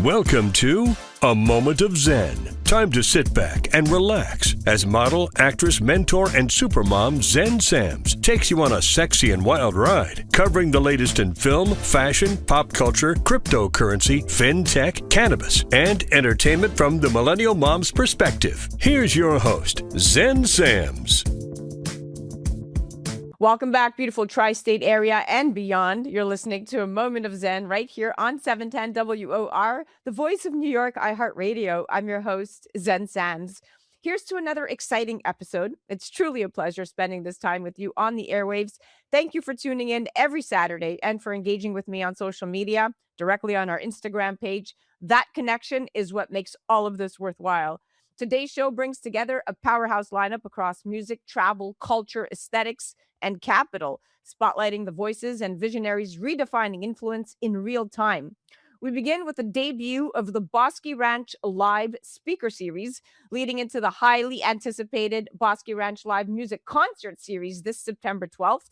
Welcome to A Moment of Xen. Time to sit back and relax as model, actress, mentor, and supermom Xen Sams takes you on a sexy and wild ride, covering the latest in film, fashion, pop culture, cryptocurrency, fintech, cannabis, and entertainment from the millennial mom's perspective. Here's your host, Xen Sams. Welcome back, beautiful tri-state area and beyond. You're listening to A Moment of Xen right here on 710 WOR, the voice of New York, iHeartRadio. I'm your host, Xen Sams. Here's to another exciting episode. It's truly a pleasure spending this time with you on the airwaves. Thank you for tuning in every Saturday and for engaging with me on social media, directly on our Instagram page. That connection is what makes all of this worthwhile. Today's show brings together a powerhouse lineup across music, travel, culture, aesthetics, and capital, spotlighting the voices and visionaries redefining influence in real time. We begin with the debut of the Bosi Ranch live speaker series, leading into the highly anticipated Bosi Ranch live music concert series this September 12th.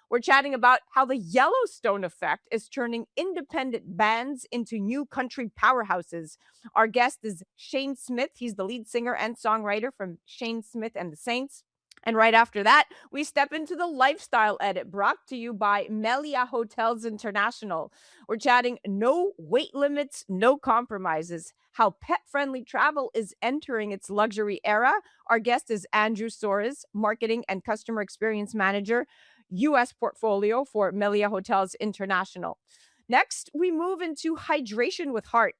We're chatting about how the Yellowstone Effect is turning independent bands into new country powerhouses. Our guest is Shane Smith. He's the lead singer and songwriter from Shane Smith and the Saints. And right after that, we step into the lifestyle edit brought to you by Meliá Hotels International. We're chatting no weight limits, no compromises, how pet-friendly travel is entering its luxury era. Our guest is Andrew Soares, Marketing and Customer Experience Manager, U.S. Portfolio for Meliá Hotels International. Next, we move into Hydration with Heart,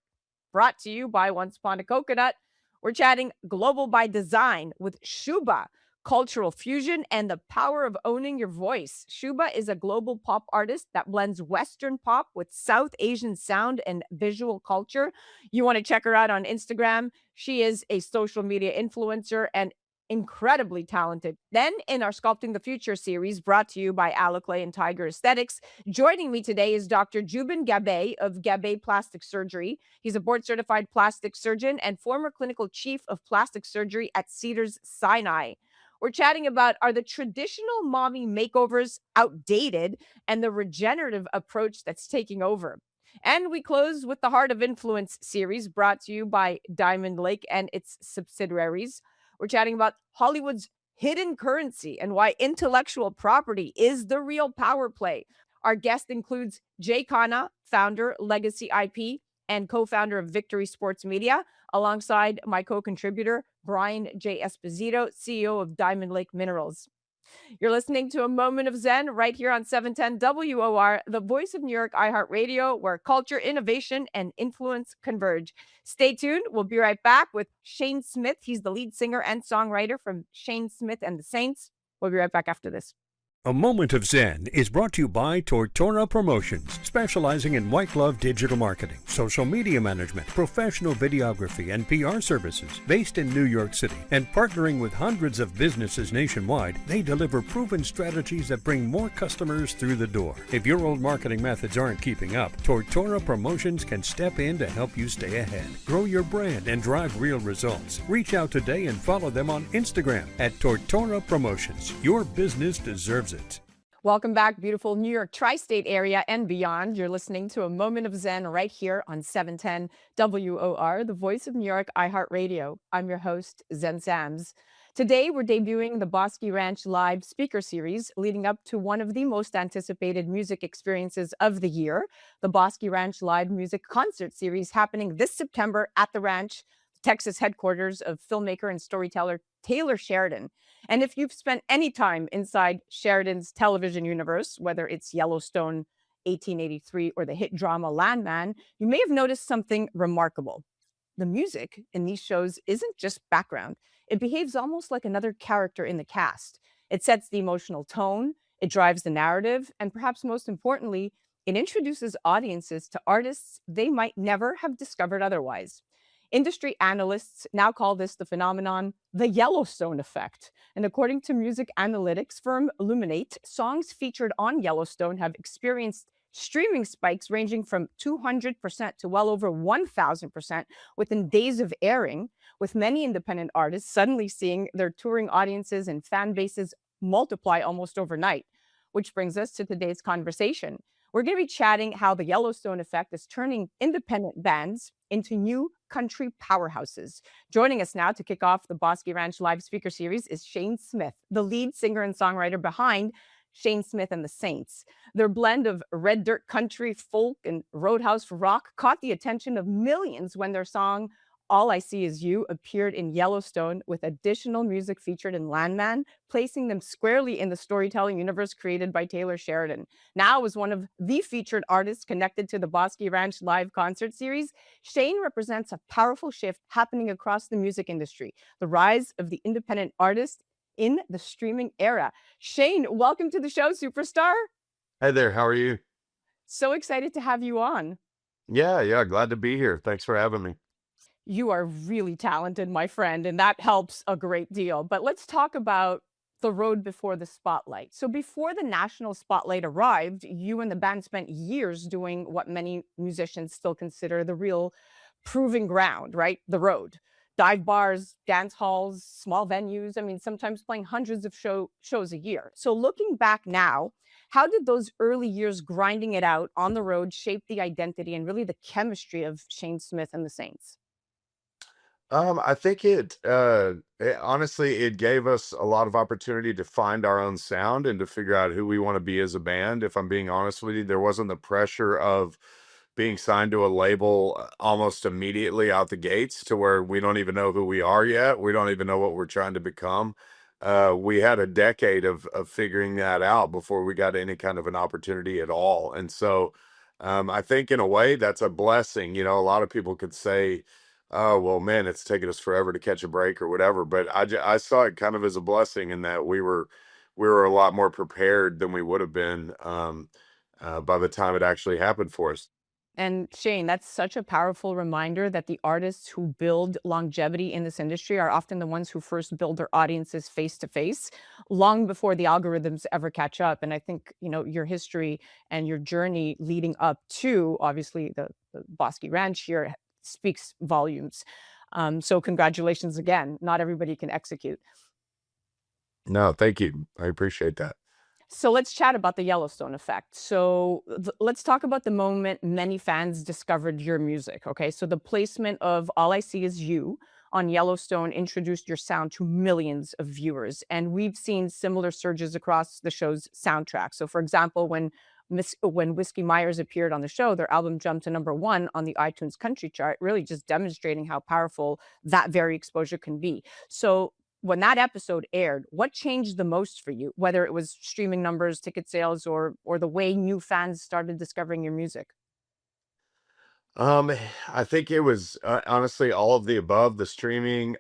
brought to you by Once Upon a Coconut. We're chatting Global by Design with Shuba, cultural fusion, and the power of owning your voice. Shuba is a global pop artist that blends Western pop with South Asian sound and visual culture. You want to check her out on Instagram. She is a social media influencer and incredibly talented. Then in our Sculpting the Future series, brought to you by Aloclay and Tiger Aesthetics, joining me today is Dr. Jubin Gabe of Gabe Plastic Surgery. He's a board-certified plastic surgeon and former clinical chief of plastic surgery at Cedars Sinai. We're chatting about, are the traditional mommy makeovers outdated and the regenerative approach that's taking over? And we close with the Heart of Influence series, brought to you by Diamond Lake and its subsidiaries. We're chatting about Hollywood's hidden currency and why intellectual property is the real power play. Our guest includes Jay Khanna, founder, Legacy IP, and co-founder of Victory Sports Media, alongside my co-contributor, Brian J. Esposito, CEO of Diamond Lake Minerals. You're listening to A Moment of Xen right here on 710 WOR, the voice of New York, iHeartRadio, where culture, innovation, and influence converge. Stay tuned. We'll be right back with Shane Smith. He's the lead singer and songwriter from Shane Smith and the Saints. We'll be right back after this. A Moment of Xen is brought to you by Tortora Promotions, specializing in white glove digital marketing, social media management, professional videography, and PR services. Based in New York City and partnering with hundreds of businesses nationwide, they deliver proven strategies that bring more customers through the door. If your old marketing methods aren't keeping up, Tortora Promotions can step in to help you stay ahead. Grow your brand and drive real results. Reach out today and follow them on Instagram at Tortora Promotions. Your business deserves it. Welcome back, beautiful New York tri-state area and beyond. You're listening to A Moment of Xen right here on 710 WOR, the voice of New York, iHeartRadio. I'm your host, Xen Sams. Today, we're debuting the Bosi Ranch live speaker series, leading up to one of the most anticipated music experiences of the year, the Bosi Ranch live music concert series, happening this September at the ranch, Texas headquarters of filmmaker and storyteller Taylor Sheridan. And if you've spent any time inside Sheridan's television universe, whether it's Yellowstone, 1883, or the hit drama Landman, you may have noticed something remarkable. The music in these shows isn't just background. It behaves almost like another character in the cast. It sets the emotional tone, it drives the narrative, and perhaps most importantly, it introduces audiences to artists they might never have discovered otherwise. Industry analysts now call this the phenomenon the Yellowstone Effect. And according to music analytics firm Illuminate, songs featured on Yellowstone have experienced streaming spikes ranging from 200% to well over 1,000% within days of airing, with many independent artists suddenly seeing their touring audiences and fan bases multiply almost overnight. Which brings us to today's conversation. We're going to be chatting how the Yellowstone Effect is turning independent bands into new country powerhouses. Joining us now to kick off the Bosque Ranch live speaker series is Shane Smith, the lead singer and songwriter behind Shane Smith and the Saints. Their blend of red dirt country, folk, and roadhouse rock caught the attention of millions when their song All I See Is You appeared in Yellowstone, with additional music featured in Landman, placing them squarely in the storytelling universe created by Taylor Sheridan. Now, as one of the featured artists connected to the Bosque Ranch live concert series, Shane represents a powerful shift happening across the music industry, the rise of the independent artist in the streaming era. Shane, welcome to the show, superstar. Hey there, how are you? So excited to have you on. Yeah, glad to be here. Thanks for having me. You are really talented, my friend, and that helps a great deal. But let's talk about the road before the spotlight. So before the national spotlight arrived, you and the band spent years doing what many musicians still consider the real proving ground, right? The road. Dive bars, dance halls, small venues. I mean, sometimes playing hundreds of shows a year. So looking back now, how did those early years grinding it out on the road shape the identity and really the chemistry of Shane Smith and the Saints? I think honestly, it gave us a lot of opportunity to find our own sound and to figure out who we want to be as a band. If I'm being honest with you, there wasn't the pressure of being signed to a label almost immediately out the gates to where we don't even know who we are yet. We don't even know what we're trying to become. We had a decade of figuring that out before we got any kind of an opportunity at all. And so I think in a way that's a blessing. You know, a lot of people could say, oh, well, man, it's taken us forever to catch a break or whatever. But I saw it kind of as a blessing in that we were a lot more prepared than we would have been by the time it actually happened for us. And Shane, that's such a powerful reminder that the artists who build longevity in this industry are often the ones who first build their audiences face to face, long before the algorithms ever catch up. And I think, your history and your journey leading up to obviously the Bosque Ranch here speaks volumes. So congratulations again. Not everybody can execute. No, thank you. I appreciate that. So let's chat about the Yellowstone Effect. So let's talk about the moment many fans discovered your music. Okay, so the placement of All I See Is You on Yellowstone introduced your sound to millions of viewers. And we've seen similar surges across the show's soundtrack. So, for example, when Whiskey Myers appeared on the show, their album jumped to #1 on the iTunes country chart, really just demonstrating how powerful that very exposure can be. So when that episode aired, what changed the most for you, whether it was streaming numbers, ticket sales, or the way new fans started discovering your music? Um, I think it was honestly all of the above. The streaming,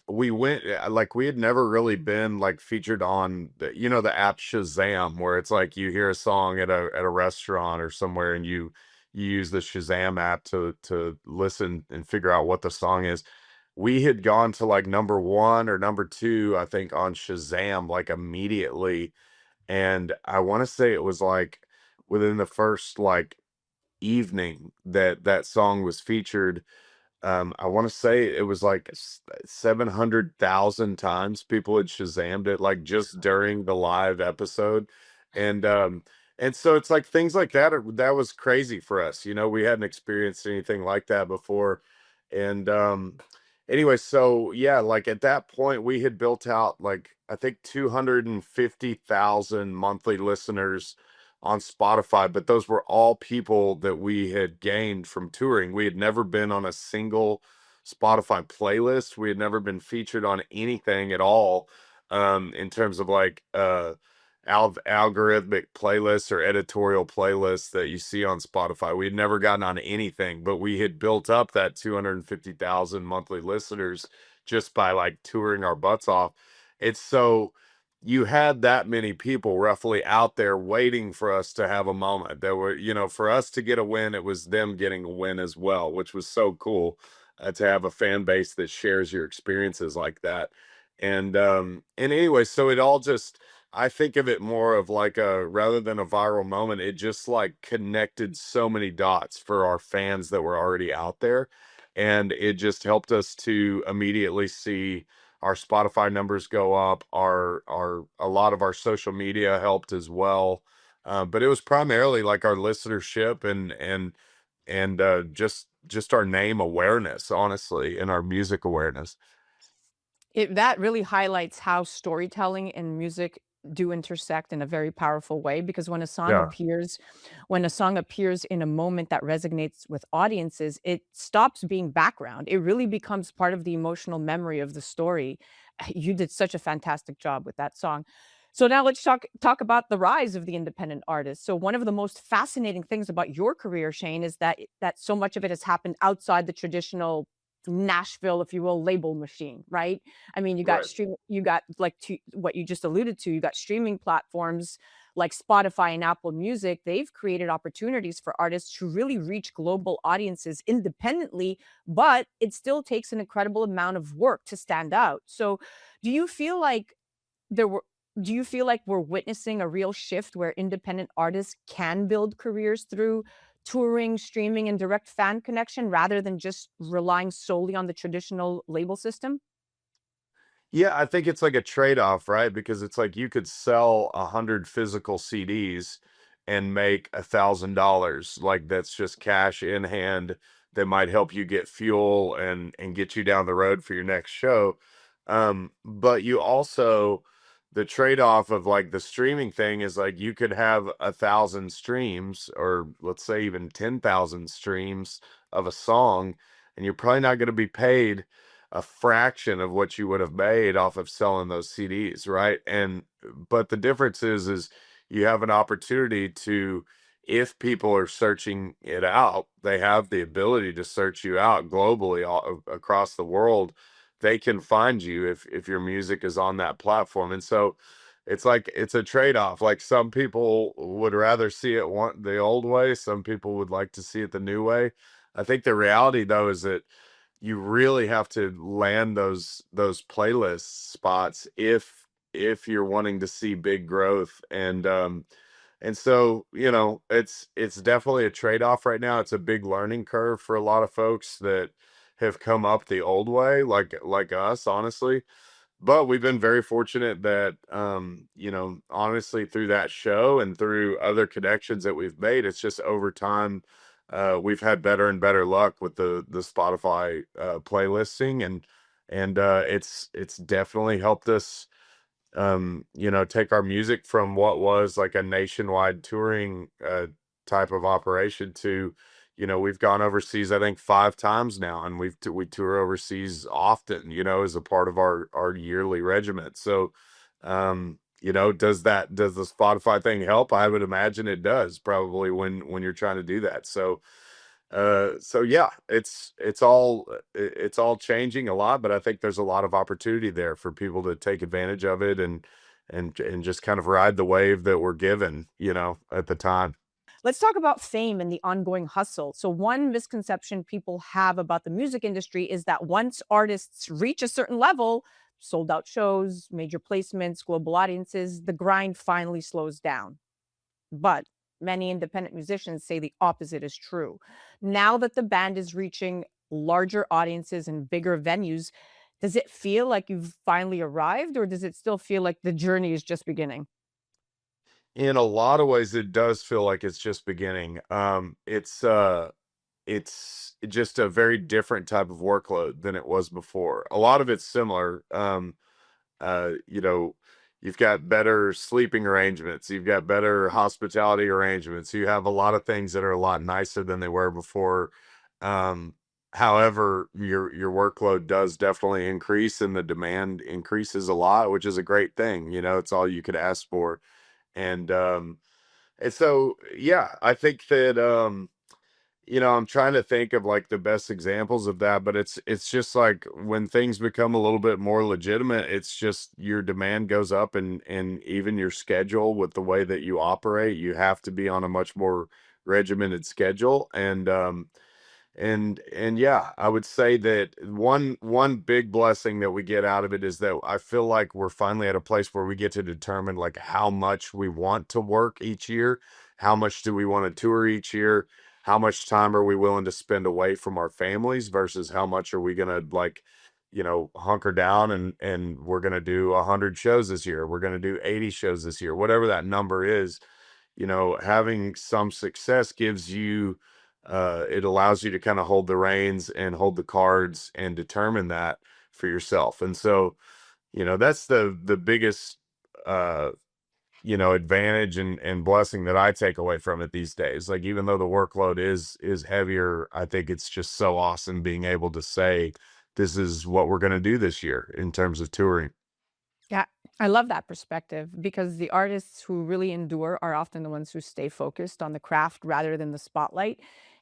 we went like we had never really been like featured on the app Shazam, where it's like you hear a song at a restaurant or somewhere, and you use the Shazam app to listen and figure out what the song is. We had gone to like #1 or #2, I think, on Shazam like immediately, and I want to say it was like within the first like evening that that song was featured. I want to say it was like 700,000 times people had Shazammed it, like just during the live episode. And so it's like things like that that was crazy for us. You know, we hadn't experienced anything like that before. And anyway, so yeah, like at that point we had built out like I think 250,000 monthly listeners on Spotify, but those were all people that we had gained from touring. We had never been on a single Spotify playlist. We had never been featured on anything at all, in terms of like algorithmic playlists or editorial playlists that you see on Spotify. We had never gotten on anything, but we had built up that 250,000 monthly listeners just by like touring our butts off. It's so you had that many people roughly out there waiting for us to have a moment. There were, for us to get a win, it was them getting a win as well, which was so cool to have a fan base that shares your experiences like that. And anyway, so it all just, I think of it more of like a, rather than a viral moment, it just like connected so many dots for our fans that were already out there. And it just helped us to immediately see our Spotify numbers go up. A lot of our social media helped as well. But it was primarily like our listenership and just our name awareness, honestly, and our music awareness. That really highlights how storytelling and music do intersect in a very powerful way, because Yeah, when a song appears in a moment that resonates with audiences, it stops being background. It really becomes part of the emotional memory of the story. You did such a fantastic job with that song. So now let's talk about the rise of the independent artist. So one of the most fascinating things about your career, Shane, is that so much of it has happened outside the traditional Nashville, if you will, label machine, right? I mean, right. you got like to what you just alluded to, you got streaming platforms like Spotify and Apple Music. They've created opportunities for artists to really reach global audiences independently, but it still takes an incredible amount of work to stand out. So, do you feel like there were do you feel like we're witnessing a real shift where independent artists can build careers through touring, streaming, and direct fan connection rather than just relying solely on the traditional label system? Yeah, I think it's like a trade-off, right? Because it's like you could sell 100 physical CDs and make $1,000. Like that's just cash in hand that might help you get fuel and get you down the road for your next show. But you also the trade-off of like the streaming thing is like you could have 1,000 streams or let's say even 10,000 streams of a song, and you're probably not going to be paid a fraction of what you would have made off of selling those CDs, right? And but the difference is you have an opportunity to, if people are searching it out, they have the ability to search you out globally all across the world. They can find you if your music is on that platform. And so it's like it's a trade-off. Like some people would rather see it the old way, some people would like to see it the new way. I think the reality though is that you really have to land those playlist spots if you're wanting to see big growth and so it's definitely a trade-off right now. It's a big learning curve for a lot of folks that have come up the old way like us, honestly. But we've been very fortunate that, honestly, through that show and through other connections that we've made, it's just over time, we've had better and better luck with the Spotify playlisting, and it's definitely helped us take our music from what was like a nationwide touring type of operation to, we've gone overseas, I think 5 times now, and we tour overseas often, as a part of our yearly regiment. So, does the Spotify thing help? I would imagine it does, probably when you're trying to do that. So yeah, it's all changing a lot, but I think there's a lot of opportunity there for people to take advantage of it and just kind of ride the wave that we're given, at the time. Let's talk about fame and the ongoing hustle. So, one misconception people have about the music industry is that once artists reach a certain level, sold out shows, major placements, global audiences, the grind finally slows down. But many independent musicians say the opposite is true. Now that the band is reaching larger audiences and bigger venues, does it feel like you've finally arrived, or does it still feel like the journey is just beginning? In a lot of ways, it does feel like it's just beginning. It's just a very different type of workload than it was before. A lot of it's similar. Uh, you know, you've got better sleeping arrangements, you've got better hospitality arrangements, you have a lot of things that are a lot nicer than they were before. Um, However, your workload does definitely increase and the demand increases a lot, which is a great thing. It's all you could ask for. And so yeah, I think that I'm trying to think of like the best examples of that, but it's just like when things become a little bit more legitimate, it's just your demand goes up and even your schedule with the way that you operate, you have to be on a much more regimented schedule. And yeah, I would say that one big blessing that we get out of it is that I feel like we're finally at a place where we get to determine like how much we want to work each year, how much do we want to tour each year, how much time are we willing to spend away from our families versus how much are we gonna like, hunker down and we're gonna do 100 shows this year, we're gonna do 80 shows this year, whatever that number is. having some success gives you, it allows you to kind of hold the reins and hold the cards and determine that for yourself. And so, that's the biggest, uh, advantage and blessing that I take away from it these days. Like, even though the workload is heavier, I think it's just so awesome being able to say, this is what we're going to do this year in terms of touring. Yeah, I love that perspective because the artists who really endure are often the ones who stay focused on the craft rather than the spotlight.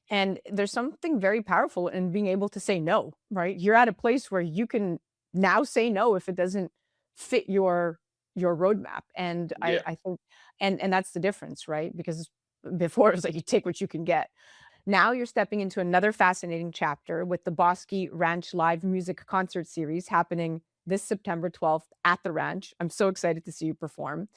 And there's something very powerful in being able to say no, right? You're at a place where you can now say no if it doesn't fit your roadmap. And Yeah. I think and that's the difference, right? Because before it was like you take what you can get. Now you're stepping into another fascinating chapter with the Bosque Ranch live music concert series happening this September 12th at the ranch. I'm so excited to see you perform.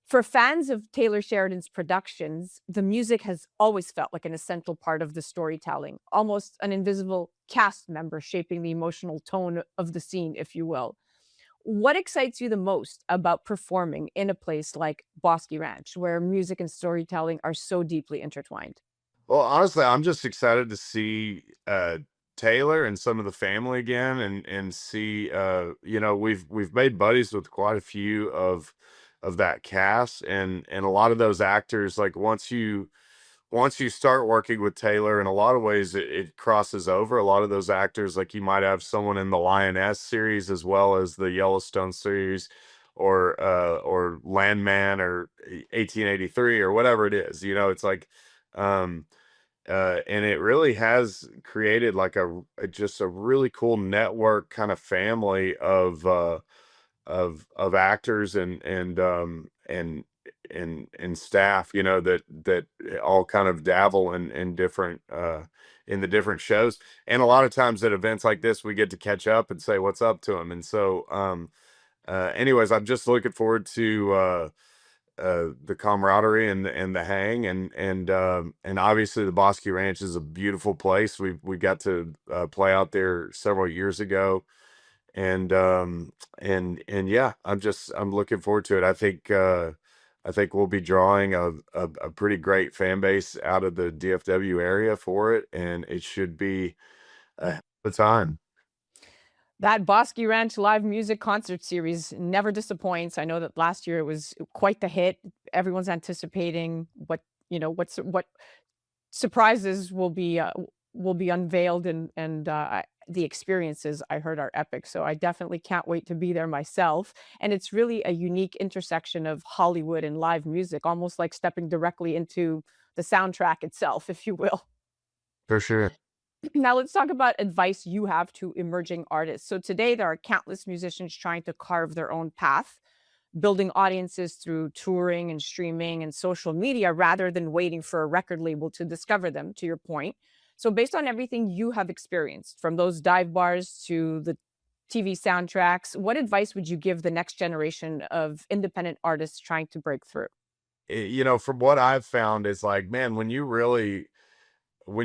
For fans of Taylor Sheridan's productions, the music has always felt like an essential part of the storytelling, almost an invisible cast member shaping the emotional tone of the scene, if you will. What excites you the most about performing in a place like Bosque Ranch, where music and storytelling are so deeply intertwined? Well, honestly, I'm just excited to see Taylor and some of the family again, and see, we've made buddies with quite a few of that cast, and a lot of those actors. Like, once you start working with Taylor, in a lot of ways it crosses over. A lot of those actors, like, you might have someone in the Lioness series as well as the Yellowstone series, or Landman, or 1883, or whatever it is. It's like, um and it really has created like just a really cool network kind of family of actors and staff, that all kind of dabble in different, in the different shows. And a lot of times at events like this, we get to catch up and say what's up to them. And so, anyways, I'm just looking forward to, the camaraderie and the hang, and obviously the Bosque Ranch is a beautiful place. We got to, play out there several years ago, and yeah, I'm looking forward to it. I think we'll be drawing a pretty great fan base out of the DFW area for it, and it should be a hell of a time. That Bosque Ranch live music concert series never disappoints. I know that last year it was quite the hit. Everyone's anticipating what surprises will be unveiled, and the experiences I heard are epic. So I definitely can't wait to be there myself. And it's really a unique intersection of Hollywood and live music, almost like stepping directly into the soundtrack itself, if you will. For sure. Now let's talk about advice you have to emerging artists. So today there are countless musicians trying to carve their own path, building audiences through touring and streaming and social media rather than waiting for a record label to discover them, to your point. So based on everything you have experienced, from those dive bars to the TV soundtracks, what advice would you give the next generation of independent artists trying to break through? From what I've found, is like, man, when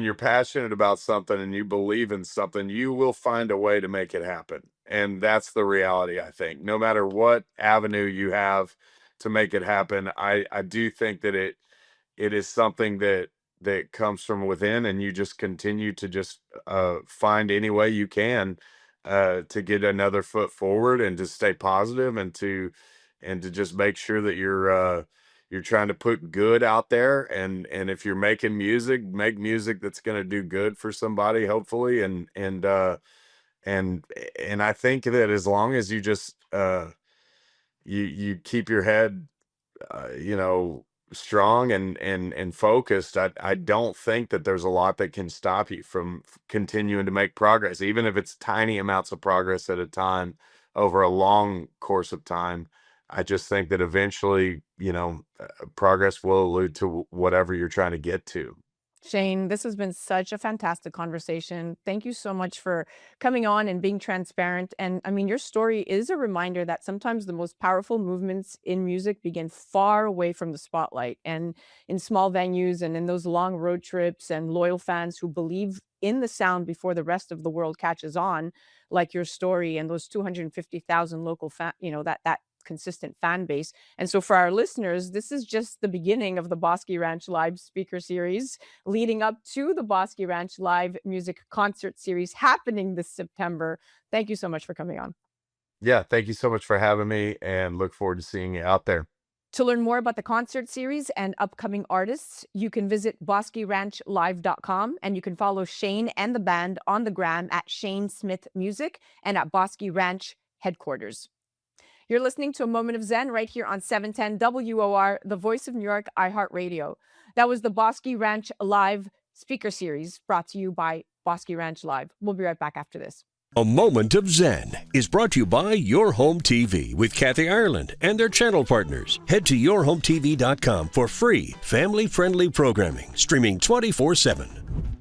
you're passionate about something and you believe in something, you will find a way to make it happen. And that's the reality, I think. No matter what avenue you have to make it happen, I do think that it is something that comes from within, and you just continue to just, find any way you can, to get another foot forward, and to stay positive, and to just make sure that you're trying to put good out there, and if you're making music, make music that's going to do good for somebody, hopefully. And I think that as long as you just, you keep your head, you know, strong and focused, I don't think that there's a lot that can stop you from continuing to make progress, even if it's tiny amounts of progress at a time over a long course of time. I just think that eventually, progress will allude to whatever you're trying to get to. Shane, this has been such a fantastic conversation. Thank you so much for coming on and being transparent. And I mean, your story is a reminder that sometimes the most powerful movements in music begin far away from the spotlight and in small venues and in those long road trips and loyal fans who believe in the sound before the rest of the world catches on, like your story and those 250,000 local that consistent fan base. And so for our listeners, this is just the beginning of the Bosque Ranch Live speaker series leading up to the Bosque Ranch Live music concert series happening this September. Thank you so much for coming on. Yeah, thank you so much for having me and look forward to seeing you out there. To learn more about the concert series and upcoming artists, you can visit bosqueranchllive.com, and you can follow Shane and the band on the gram at Shane Smith Music and at Bosque Ranch Headquarters. You're listening to A Moment of Zen right here on 710 WOR, the voice of New York, iHeartRadio. That was the Bosque Ranch Live speaker series brought to you by Bosque Ranch Live. We'll be right back after this. A Moment of Zen is brought to you by Your Home TV with Kathy Ireland and their channel partners. Head to yourhometv.com for free, family-friendly programming, streaming 24/7.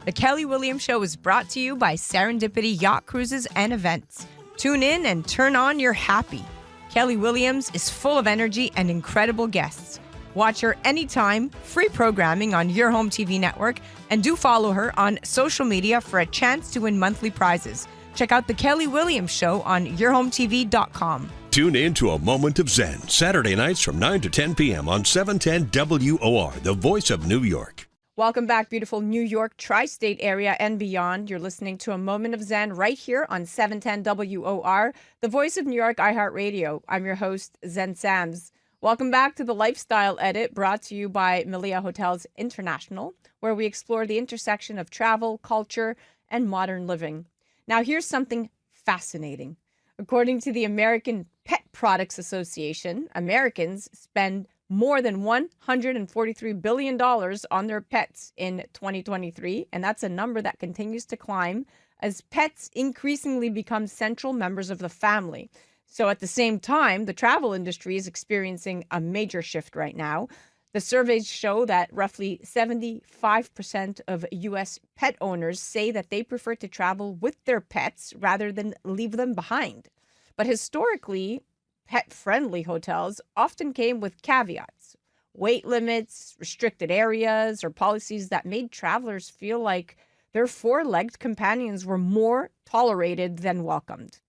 The Kelly Williams Show is brought to you by Serendipity Yacht Cruises and Events. Tune in and turn on your happy. Kelly Williams is full of energy and incredible guests. Watch her anytime, free programming on Your Home TV network, and do follow her on social media for a chance to win monthly prizes. Check out The Kelly Williams Show on yourhometv.com. Tune in to A Moment of Zen, Saturday nights from 9 to 10 p.m. on 710 WOR, the voice of New York. Welcome back, beautiful New York, tri-state area, and beyond. You're listening to A Moment of Zen right here on 710 WOR, the voice of New York, iHeartRadio. I'm your host, Zen Sands. Welcome back to the Lifestyle Edit, brought to you by Meliá Hotels International, where we explore the intersection of travel, culture, and modern living. Now, here's something fascinating. According to the American Pet Products Association, Americans spend more than $143 billion on their pets in 2023, and that's a number that continues to climb as pets increasingly become central members of the family. So at the same time, the travel industry is experiencing a major shift right now. The surveys show that roughly 75% of U.S. pet owners say that they prefer to travel with their pets rather than leave them behind. But historically, pet-friendly hotels often came with caveats, weight limits, restricted areas, or policies that made travelers feel like their four-legged companions were more tolerated than welcomed.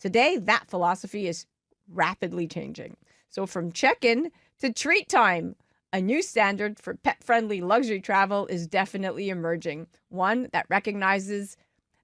Today, that philosophy is rapidly changing. So from check-in to treat time, a new standard for pet-friendly luxury travel is definitely emerging, one that recognizes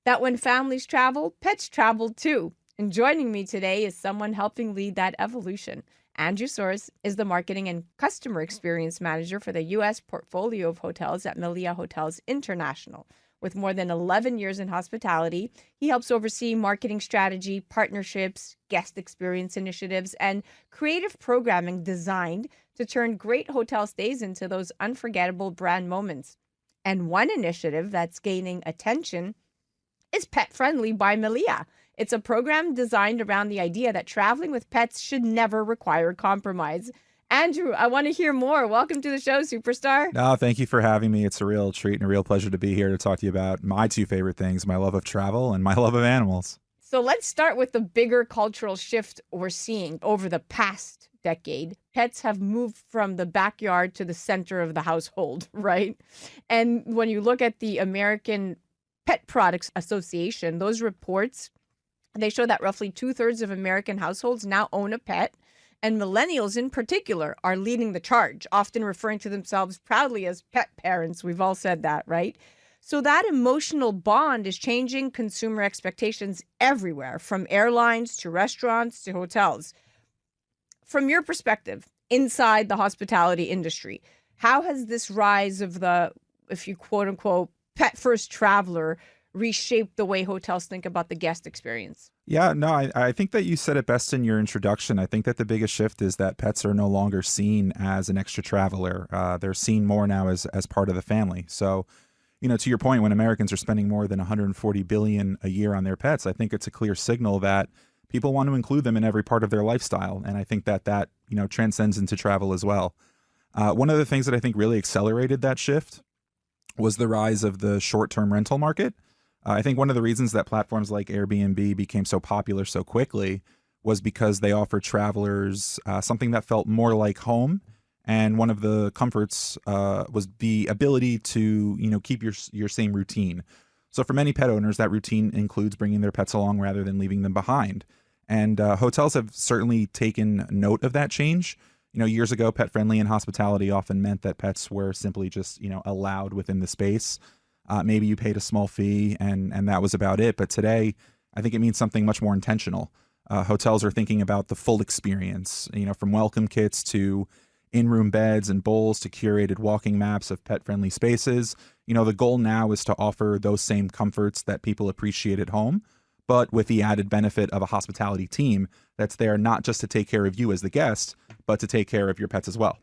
that when families travel, pets travel too. And joining me today is someone helping lead that evolution. Andrew Soares is the Marketing and Customer Experience Manager for the U.S. portfolio of hotels at Meliá Hotels International. With more than 11 years in hospitality, he helps oversee marketing strategy, partnerships, guest experience initiatives, and creative programming designed to turn great hotel stays into those unforgettable brand moments. And one initiative that's gaining attention is Pet Friendly by Meliá. It's a program designed around the idea that traveling with pets should never require compromise. Andrew, I want to hear more. Welcome to the show, superstar. No, thank you for having me. It's a real treat and a real pleasure to be here to talk to you about my two favorite things, my love of travel and my love of animals. So let's start with the bigger cultural shift we're seeing over the past decade. Pets have moved from the backyard to the center of the household, right? And when you look at the American Pet Products Association, those reports, they show that roughly 2/3 of American households now own a pet. And millennials in particular are leading the charge, often referring to themselves proudly as pet parents. We've all said that, right? So that emotional bond is changing consumer expectations everywhere, from airlines to restaurants to hotels. From your perspective, inside the hospitality industry, how has this rise of the, if you quote unquote, pet first traveler reshaped the way hotels think about the guest experience? Yeah, no, I think that you said it best in your introduction. I think that the biggest shift is that pets are no longer seen as an extra traveler. They're seen more now as part of the family. So, you know, to your point, when Americans are spending more than $140 billion a year on their pets, I think it's a clear signal that people want to include them in every part of their lifestyle. And I think that you know, transcends into travel as well. One of the things that I think really accelerated that shift was the rise of the short-term rental market. I think one of the reasons that platforms like Airbnb became so popular so quickly was because they offered travelers something that felt more like home. And one of the comforts was the ability to, you know, keep your same routine. So for many pet owners, that routine includes bringing their pets along rather than leaving them behind. And hotels have certainly taken note of that change. Years ago, pet friendly and hospitality often meant that pets were simply just, allowed within the space. Maybe you paid a small fee and that was about it. But today, I think it means something much more intentional. Hotels are thinking about the full experience, from welcome kits to in-room beds and bowls to curated walking maps of pet-friendly spaces. The goal now is to offer those same comforts that people appreciate at home, but with the added benefit of a hospitality team that's there not just to take care of you as the guest, but to take care of your pets as well.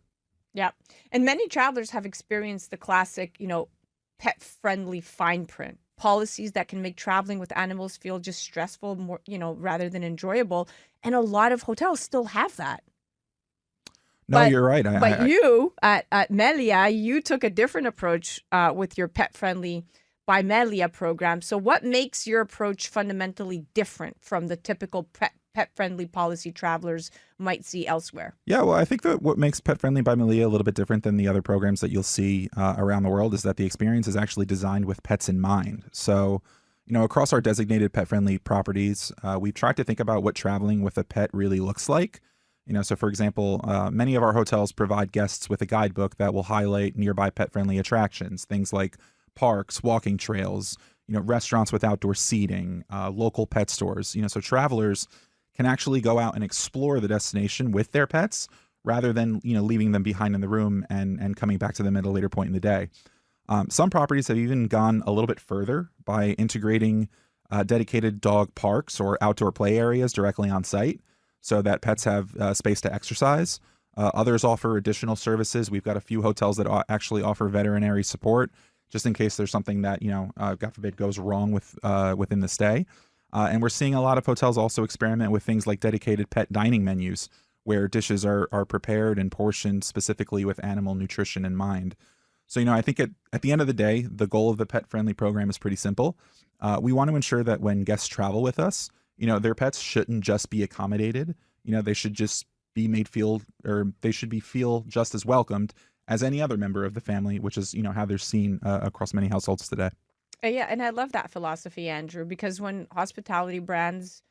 Yeah. And many travelers have experienced the classic, pet-friendly fine print policies that can make traveling with animals feel just stressful, more, rather than enjoyable. And a lot of hotels still have that. No, you're right. But you at Meliá, you took a different approach with your pet-friendly by Meliá program. So what makes your approach fundamentally different from the typical pet-friendly policy travelers might see elsewhere? Yeah, well, I think that what makes Pet Friendly by Meliá a little bit different than the other programs that you'll see around the world is that the experience is actually designed with pets in mind. So, across our designated pet-friendly properties, we've tried to think about what traveling with a pet really looks like. So for example, many of our hotels provide guests with a guidebook that will highlight nearby pet-friendly attractions, things like parks, walking trails, restaurants with outdoor seating, local pet stores. So travelers can actually go out and explore the destination with their pets rather than, leaving them behind in the room and coming back to them at a later point in the day. Some properties have even gone a little bit further by integrating dedicated dog parks or outdoor play areas directly on site, so that pets have space to exercise. Others offer additional services. We've got a few hotels that actually offer veterinary support, just in case there's something that, God forbid, goes wrong within the stay. And we're seeing a lot of hotels also experiment with things like dedicated pet dining menus, where dishes are prepared and portioned specifically with animal nutrition in mind. So, I think at the end of the day, the goal of the pet-friendly program is pretty simple. We want to ensure that when guests travel with us, their pets shouldn't just be accommodated. They should just be they should feel just as welcomed as any other member of the family, which is, how they're seen across many households today. Yeah, and I love that philosophy, Andrew, because when hospitality brands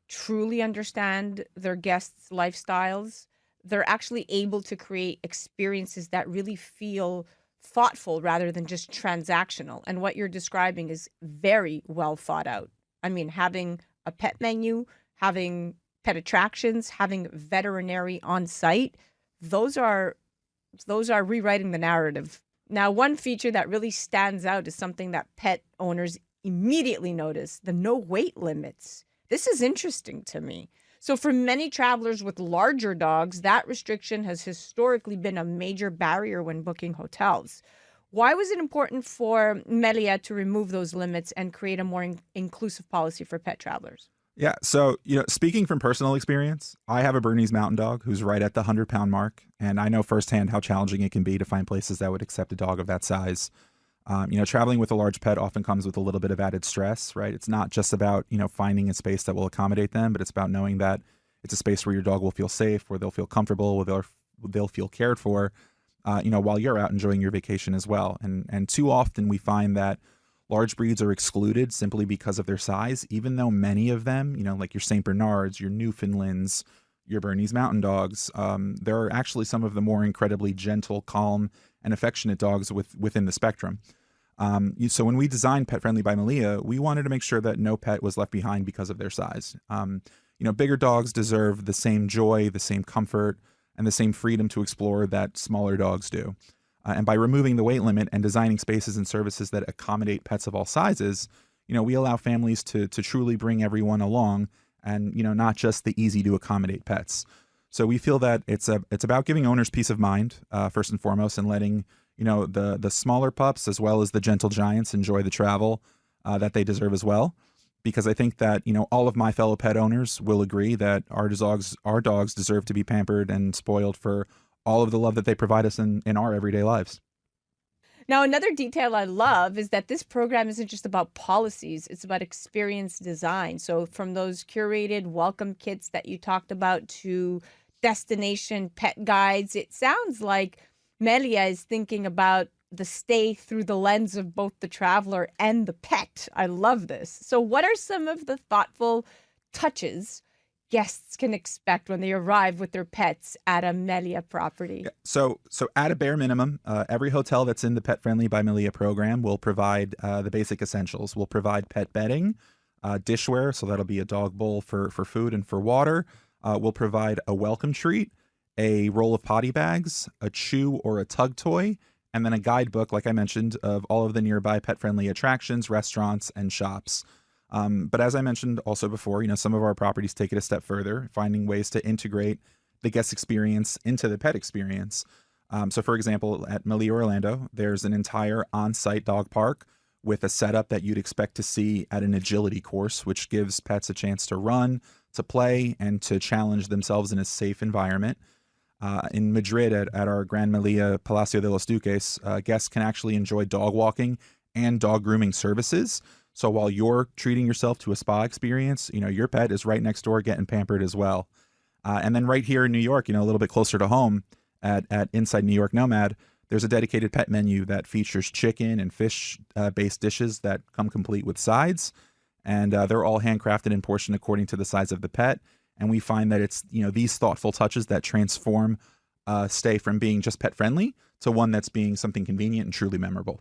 truly understand their guests' lifestyles, they're actually able to create experiences that really feel thoughtful rather than just transactional. And what you're describing is very well thought out. I mean, having a pet menu, having pet attractions, having veterinary on site, those are rewriting the narrative. Now, one feature that really stands out is something that pet owners immediately notice: the no wait limits. This is interesting to me. So for many travelers with larger dogs, that restriction has historically been a major barrier when booking hotels. Why was it important for Meliá to remove those limits and create a more inclusive policy for pet travelers? Yeah. So, speaking from personal experience, I have a Bernese Mountain Dog who's right at the 100-pound mark. And I know firsthand how challenging it can be to find places that would accept a dog of that size. Traveling with a large pet often comes with a little bit of added stress, right? It's not just about, finding a space that will accommodate them, but it's about knowing that it's a space where your dog will feel safe, where they'll feel comfortable, where they'll feel cared for, while you're out enjoying your vacation as well. And too often we find that large breeds are excluded simply because of their size, even though many of them, like your St. Bernards, your Newfoundlands, your Bernese Mountain Dogs, there are actually some of the more incredibly gentle, calm, and affectionate dogs within the spectrum. So when we designed Pet Friendly by Meliá, we wanted to make sure that no pet was left behind because of their size. Bigger dogs deserve the same joy, the same comfort, and the same freedom to explore that smaller dogs do. And by removing the weight limit and designing spaces and services that accommodate pets of all sizes, we allow families to truly bring everyone along, and not just the easy to accommodate pets. So we feel that it's about giving owners peace of mind, first and foremost, and letting the smaller pups as well as the gentle giants enjoy the travel that they deserve as well. Because I think that all of my fellow pet owners will agree that our dogs deserve to be pampered and spoiled for all of the love that they provide us in our everyday lives. Now, another detail I love is that this program isn't just about policies, it's about experience design. So from those curated welcome kits that you talked about to destination pet guides, it sounds like Meliá is thinking about the stay through the lens of both the traveler and the pet. I love this. So what are some of the thoughtful touches guests can expect when they arrive with their pets at a Meliá property? Yeah. So at a bare minimum, every hotel that's in the Pet Friendly by Meliá program will provide the basic essentials. We'll provide pet bedding, dishware, so that'll be a dog bowl for food and for water. We'll provide a welcome treat, a roll of potty bags, a chew or a tug toy, and then a guidebook, like I mentioned, of all of the nearby pet-friendly attractions, restaurants, and shops. But as I mentioned also before, some of our properties take it a step further, finding ways to integrate the guest experience into the pet experience. So for example, at Meliá Orlando, there's an entire on-site dog park with a setup that you'd expect to see at an agility course, which gives pets a chance to run, to play, and to challenge themselves in a safe environment. In Madrid, at our Gran Meliá Palacio de los Duques, guests can actually enjoy dog walking and dog grooming services. So while you're treating yourself to a spa experience, your pet is right next door getting pampered as well. And then right here in New York, a little bit closer to home, at Inside New York Nomad, there's a dedicated pet menu that features chicken and fish-based dishes that come complete with sides. And they're all handcrafted and portioned according to the size of the pet. And we find that it's, these thoughtful touches that transform stay from being just pet friendly to one that's being something convenient and truly memorable.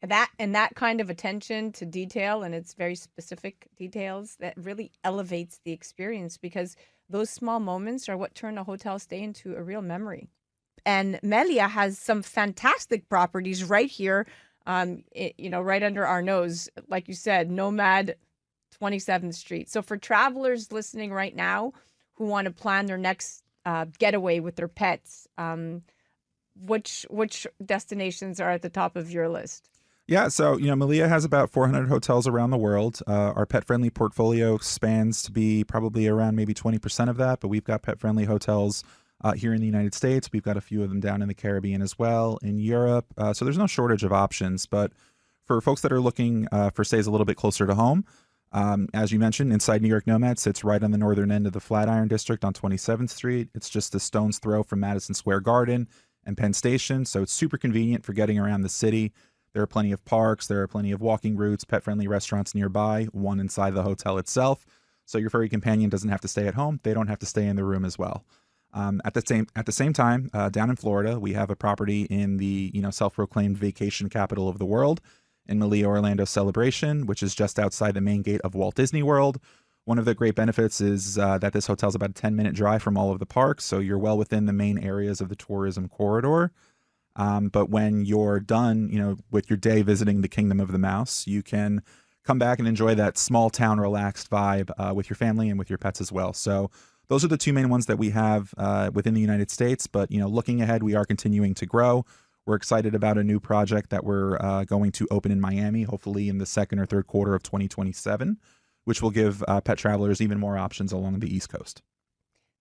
That kind of attention to detail, and it's very specific details, that really elevates the experience, because those small moments are what turn a hotel stay into a real memory. And Meliá has some fantastic properties right here, right under our nose. Like you said, Nomad 27th Street. So for travelers listening right now who want to plan their next getaway with their pets, which destinations are at the top of your list? Yeah, so Meliá has about 400 hotels around the world. Our pet-friendly portfolio spans to be probably around maybe 20% of that, but we've got pet-friendly hotels here in the United States. We've got a few of them down in the Caribbean as well, in Europe. So there's no shortage of options. But for folks that are looking for stays a little bit closer to home, as you mentioned, Inside New York Nomad sits right on the northern end of the Flatiron District on 27th Street. It's just a stone's throw from Madison Square Garden and Penn Station, so it's super convenient for getting around the city. There are plenty of parks, there are plenty of walking routes, pet-friendly restaurants nearby, one inside the hotel itself. So your furry companion doesn't have to stay at home. They don't have to stay in the room as well. At the same time, down in Florida, we have a property in the self-proclaimed vacation capital of the world, in Meliá Orlando Celebration, which is just outside the main gate of Walt Disney World. One of the great benefits is that this hotel is about a 10-minute drive from all of the parks, so you're well within the main areas of the tourism corridor. But when you're done, with your day visiting the Kingdom of the Mouse, you can come back and enjoy that small town relaxed vibe with your family and with your pets as well. So those are the two main ones that we have within the United States. But, looking ahead, we are continuing to grow. We're excited about a new project that we're going to open in Miami, hopefully in the second or third quarter of 2027, which will give pet travelers even more options along the East Coast.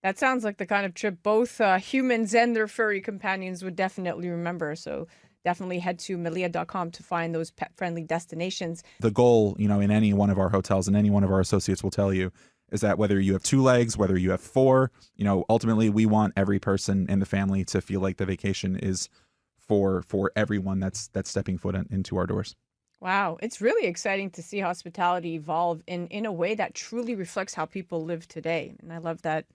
That sounds like the kind of trip both humans and their furry companions would definitely remember. So definitely head to Meliá.com to find those pet-friendly destinations. The goal, in any one of our hotels, and any one of our associates will tell you, is that whether you have 2 legs, whether you have 4, ultimately we want every person in the family to feel like the vacation is for everyone that's stepping foot into our doors. Wow. It's really exciting to see hospitality evolve in a way that truly reflects how people live today. And I love that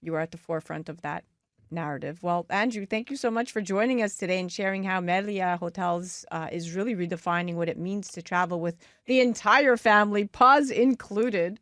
you are at the forefront of that narrative. Well, Andrew, thank you so much for joining us today and sharing how Meliá Hotels is really redefining what it means to travel with the entire family, paws included.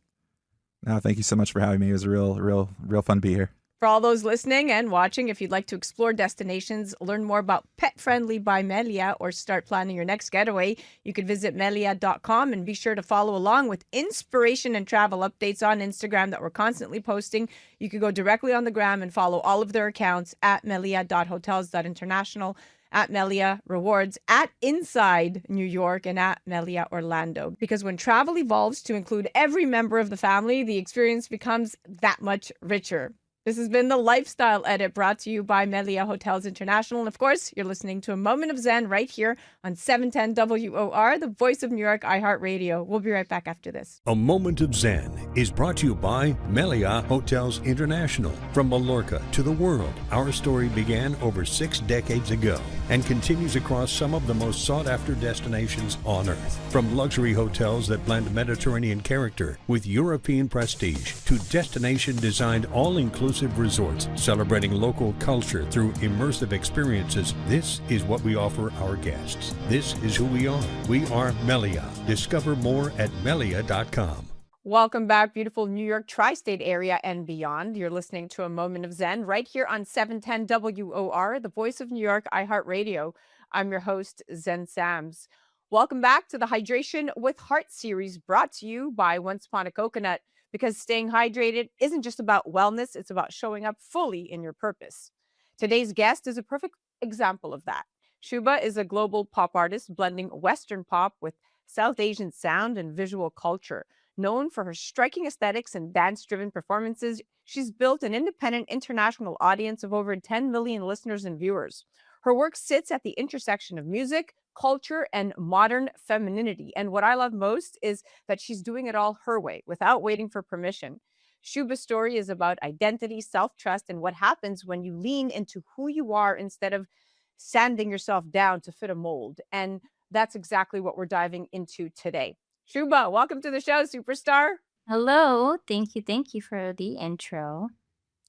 No, thank you so much for having me. It was real fun to be here. For all those listening and watching, if you'd like to explore destinations, learn more about Pet Friendly by Meliá, or start planning your next getaway, you can visit Meliá.com and be sure to follow along with inspiration and travel updates on Instagram that we're constantly posting. You can go directly on the gram and follow all of their accounts at Meliá.hotels.international, at Meliá Rewards, at Inside New York, and at Meliá Orlando. Because when travel evolves to include every member of the family, the experience becomes that much richer. This has been the Lifestyle Edit brought to you by Meliá Hotels International. And of course, you're listening to A Moment of Zen right here on 710 WOR, the voice of New York, iHeartRadio. We'll be right back after this. A Moment of Zen is brought to you by Meliá Hotels International. From Mallorca to the world, our story began over 6 decades ago and continues across some of the most sought-after destinations on Earth. From luxury hotels that blend Mediterranean character with European prestige to destination-designed all-inclusive resorts celebrating local culture through immersive experiences, this is what we offer our guests. This is who we are. We are Meliá. Discover more at Meliá.com. Welcome back, beautiful New York tri-state area and beyond. You're listening to A Moment of Zen right here on 710 WOR, the voice of New York, iHeartRadio. I'm your host, Zen Sams. Welcome back to the Hydration with Heart series brought to you by Once Upon a Coconut, because staying hydrated isn't just about wellness, it's about showing up fully in your purpose. Today's guest is a perfect example of that. Shuba is a global pop artist blending Western pop with South Asian sound and visual culture. Known for her striking aesthetics and dance-driven performances, she's built an independent international audience of over 10 million listeners and viewers. Her work sits at the intersection of music, culture, and modern femininity. And what I love most is that she's doing it all her way, without waiting for permission. Shuba's story is about identity, self-trust, and what happens when you lean into who you are instead of sanding yourself down to fit a mold. And that's exactly what we're diving into today. Shuba, welcome to the show, superstar. Hello. Thank you for the intro.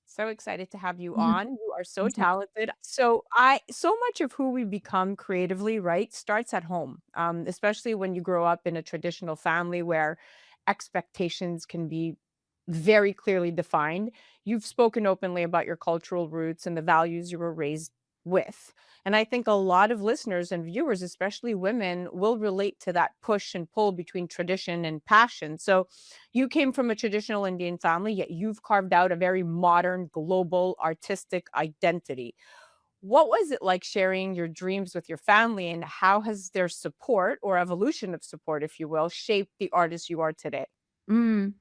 So excited to have you Mhm. on. You are so Thank you. talented. So much of who we become creatively, right, starts at home. Especially when you grow up in a traditional family where expectations can be very clearly defined. You've spoken openly about your cultural roots and the values you were raised with. And I think a lot of listeners and viewers, especially women, will relate to that push and pull between tradition and passion. So you came from a traditional Indian family, yet you've carved out a very modern, global, artistic identity. What was it like sharing your dreams with your family, and how has their support or evolution of support, if you will, shaped the artist you are today? Mm,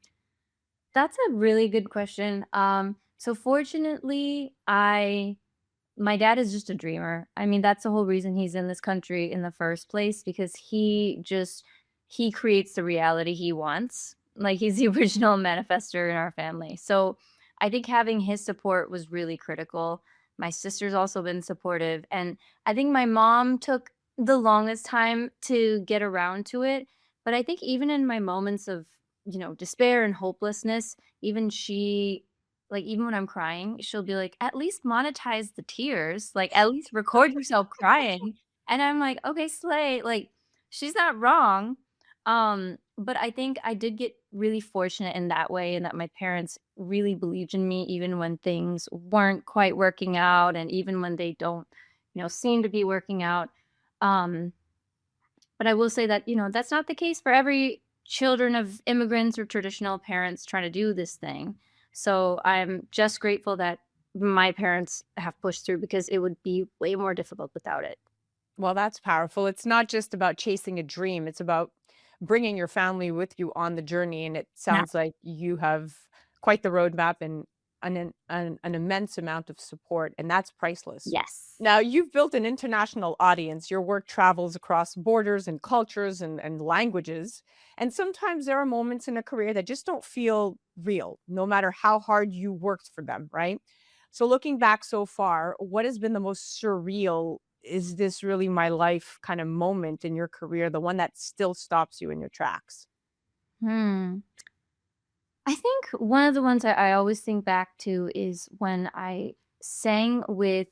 that's a really good question. So fortunately, my dad is just a dreamer. I mean, that's the whole reason he's in this country in the first place, because he creates the reality he wants. Like, he's the original manifester in our family. So I think having his support was really critical. My sister's also been supportive, and I think my mom took the longest time to get around to it. But I think even in my moments of, despair and hopelessness, even she, like, even when I'm crying, she'll be like, "At least monetize the tears, like, at least record yourself crying." And I'm like, "Okay, slay." Like, she's not wrong. But I think I did get really fortunate in that way, and that my parents really believed in me even when things weren't quite working out, and even when they don't, seem to be working out. Um, but I will say that, that's not the case for every children of immigrants or traditional parents trying to do this thing. So I'm just grateful that my parents have pushed through, because it would be way more difficult without it. Well, that's powerful. It's not just about chasing a dream, it's about bringing your family with you on the journey. And it Now, sounds like you have quite the roadmap and an immense amount of support, and that's priceless. yes. Now, you've built an international audience. Your work travels across borders and cultures and languages. And sometimes there are moments in a career that just don't feel real, no matter how hard you worked for them, right? So, looking back so far, what has been the most surreal? Is this really my life kind of moment in your career, the one that still stops you in your tracks? Hmm. I think one of the ones I always think back to is when I sang with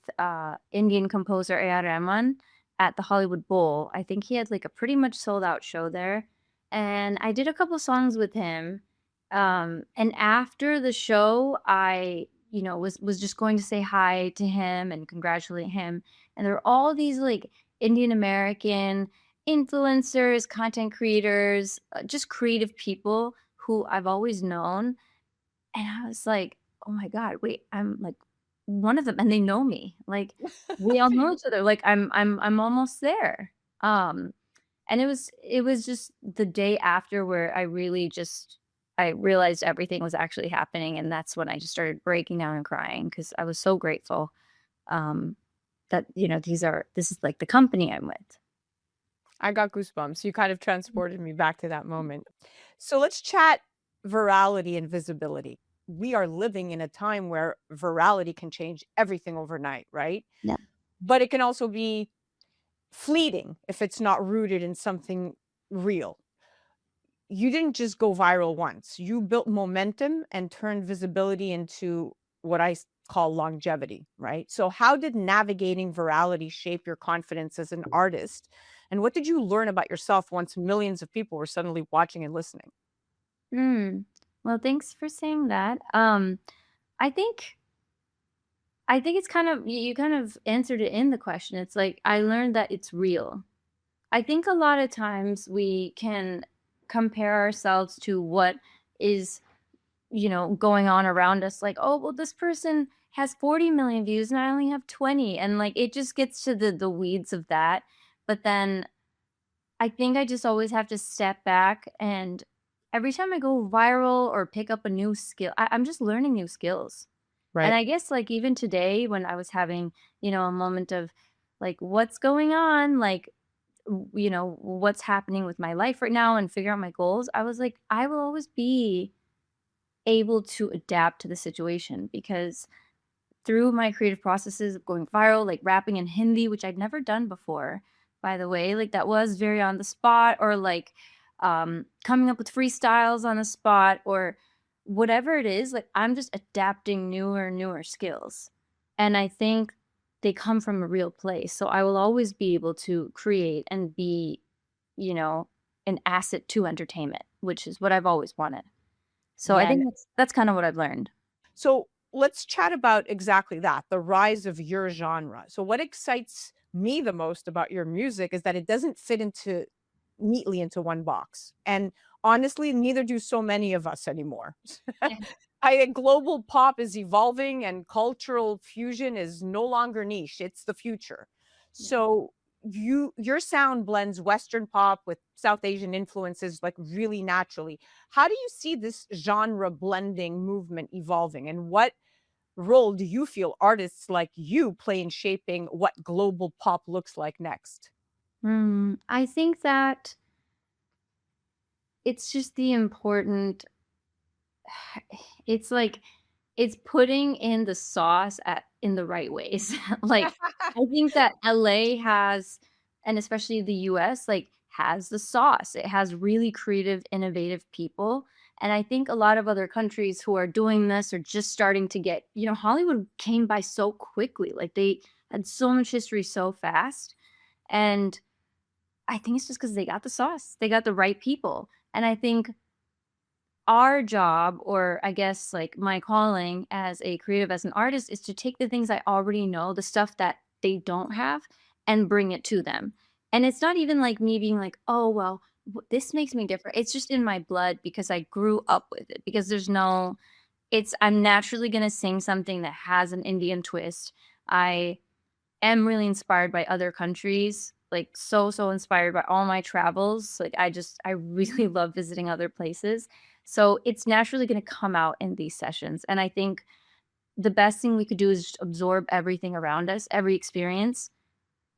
Indian composer A.R. Rahman at the Hollywood Bowl. I think he had like a pretty much sold out show there. And I did a couple songs with him. And after the show, I, was just going to say hi to him and congratulate him. And there were all these like Indian American influencers, content creators, just creative people who I've always known. And I was like, "Oh my god, wait, I'm like one of them," and they know me. Like, we all know each other. Like, I'm almost there. And it was just the day after where I really just I realized everything was actually happening, and that's when I just started breaking down and crying because I was so grateful, um, that, this is, like, the company I'm with. I got goosebumps. You kind of transported me back to that moment. So let's chat virality and visibility. We are living in a time where virality can change everything overnight, right? Yeah. But it can also be fleeting if it's not rooted in something real. You didn't just go viral once. You built momentum and turned visibility into what call longevity, right? So, how did navigating virality shape your confidence as an artist? And what did you learn about yourself once millions of people were suddenly watching and listening? Mm. Well, thanks for saying that. I think I think it's kind of you kind of answered it in the question. It's like I learned that it's real. I think a lot of times we can compare ourselves to what is, going on around us. Like, oh, well, this person has 40 million views and I only have 20. And like it just gets to the weeds of that. But then I think I just always have to step back, and every time I go viral or pick up a new skill, I'm just learning new skills. And Right. I guess like even today when I was having, a moment of like what's going on, like what's happening with my life right now and figure out my goals, I was like, I will always be able to adapt to the situation because through my creative processes of going viral, like rapping in Hindi, which I'd never done before, by the way, like that was very on the spot, or like coming up with freestyles on the spot, or whatever it is, like I'm just adapting newer skills. And I think they come from a real place. So I will always be able to create and be, you know, an asset to entertainment, which is what I've always wanted. So I Yeah. think that's kind of what I've learned. So let's chat about exactly that, the rise of your genre. So what excites me the most about your music is that it doesn't fit into neatly into one box. And honestly, neither do so many of us anymore. Yeah. Global pop is evolving and cultural fusion is no longer niche, it's the future. Yeah. So your sound blends Western pop with South Asian influences like really naturally. How do you see this genre blending movement evolving, and what role do you feel artists like you play in shaping what global pop looks like next? I think that it's just the important it's like it's putting in the sauce in the right ways. Like, I think that LA has, and especially the US, like, has the sauce. It has really creative, innovative people, and I think a lot of other countries who are doing this are just starting to get Hollywood came by so quickly, like, they had so much history so fast, and I think it's just because they got the sauce. They got the right people, and I think our job, or I guess like my calling as a creative, as an artist, is to take the things I already know, the stuff that they don't have, and bring it to them. And it's not even like me being like, oh, well, this makes me different. It's just in my blood because I grew up with it. Because I'm naturally going to sing something that has an Indian twist. I am really inspired by other countries, like so inspired by all my travels. Like I really love visiting other places. So it's naturally going to come out in these sessions. And I think the best thing we could do is just absorb everything around us, every experience,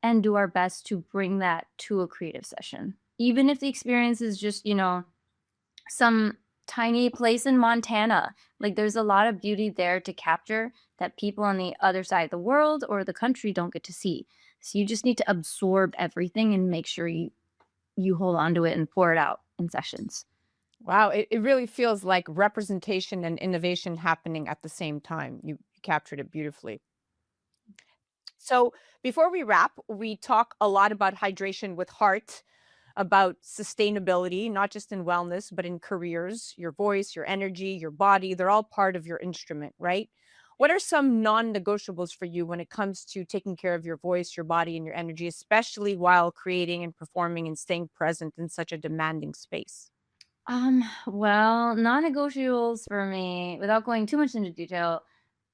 and do our best to bring that to a creative session. Even if the experience is just, some tiny place in Montana. Like there's a lot of beauty there to capture that people on the other side of the world or the country don't get to see. So you just need to absorb everything and make sure you hold on to it and pour it out in sessions. Wow, it really feels like representation and innovation happening at the same time. You captured it beautifully. So before we wrap, we talk a lot about hydration with heart, about sustainability, not just in wellness, but in careers, your voice, your energy, your body, they're all part of your instrument, right? What are some non negotiables for you when it comes to taking care of your voice, your body, and your energy, especially while creating and performing and staying present in such a demanding space? Well, non-negotiables for me, without going too much into detail,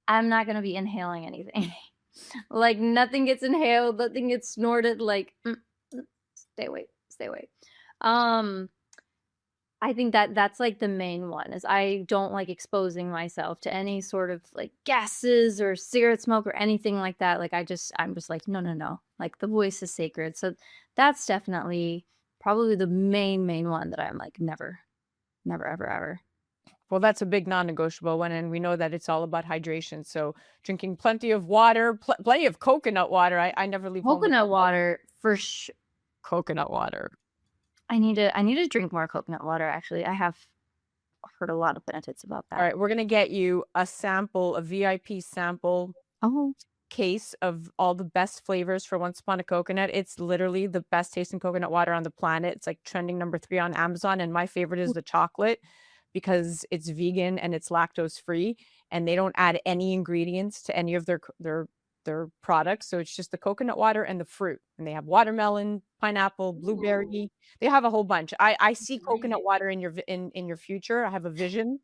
I'm not gonna be inhaling anything. Like nothing gets inhaled, nothing gets snorted, like stay away, stay away. Um I think that that's like the main one is I don't like exposing myself to any sort of like gases or cigarette smoke or anything like that. Like I'm just like, no, no, no. Like the voice is sacred. So that's definitely probably the main one that I'm like never, never, ever, ever. Well, that's a big non-negotiable one, and we know that it's all about hydration. So drinking plenty of water, plenty of coconut water. I never leave home Coconut without water for sure. coconut water. I need to drink more coconut water. Actually, I have heard a lot of benefits about All that. right, we're gonna get you a sample, a VIP sample Oh, case of all the best flavors for Once Upon a Coconut. It's literally the best tasting coconut water on the planet. It's like trending number 3 on Amazon, and my favorite is the chocolate because it's vegan and it's lactose free, and they don't add any ingredients to any of their products. So it's just the coconut water and the fruit. And they have watermelon, pineapple, blueberry. They have a whole bunch. I see coconut great. water in in your future. I have a vision.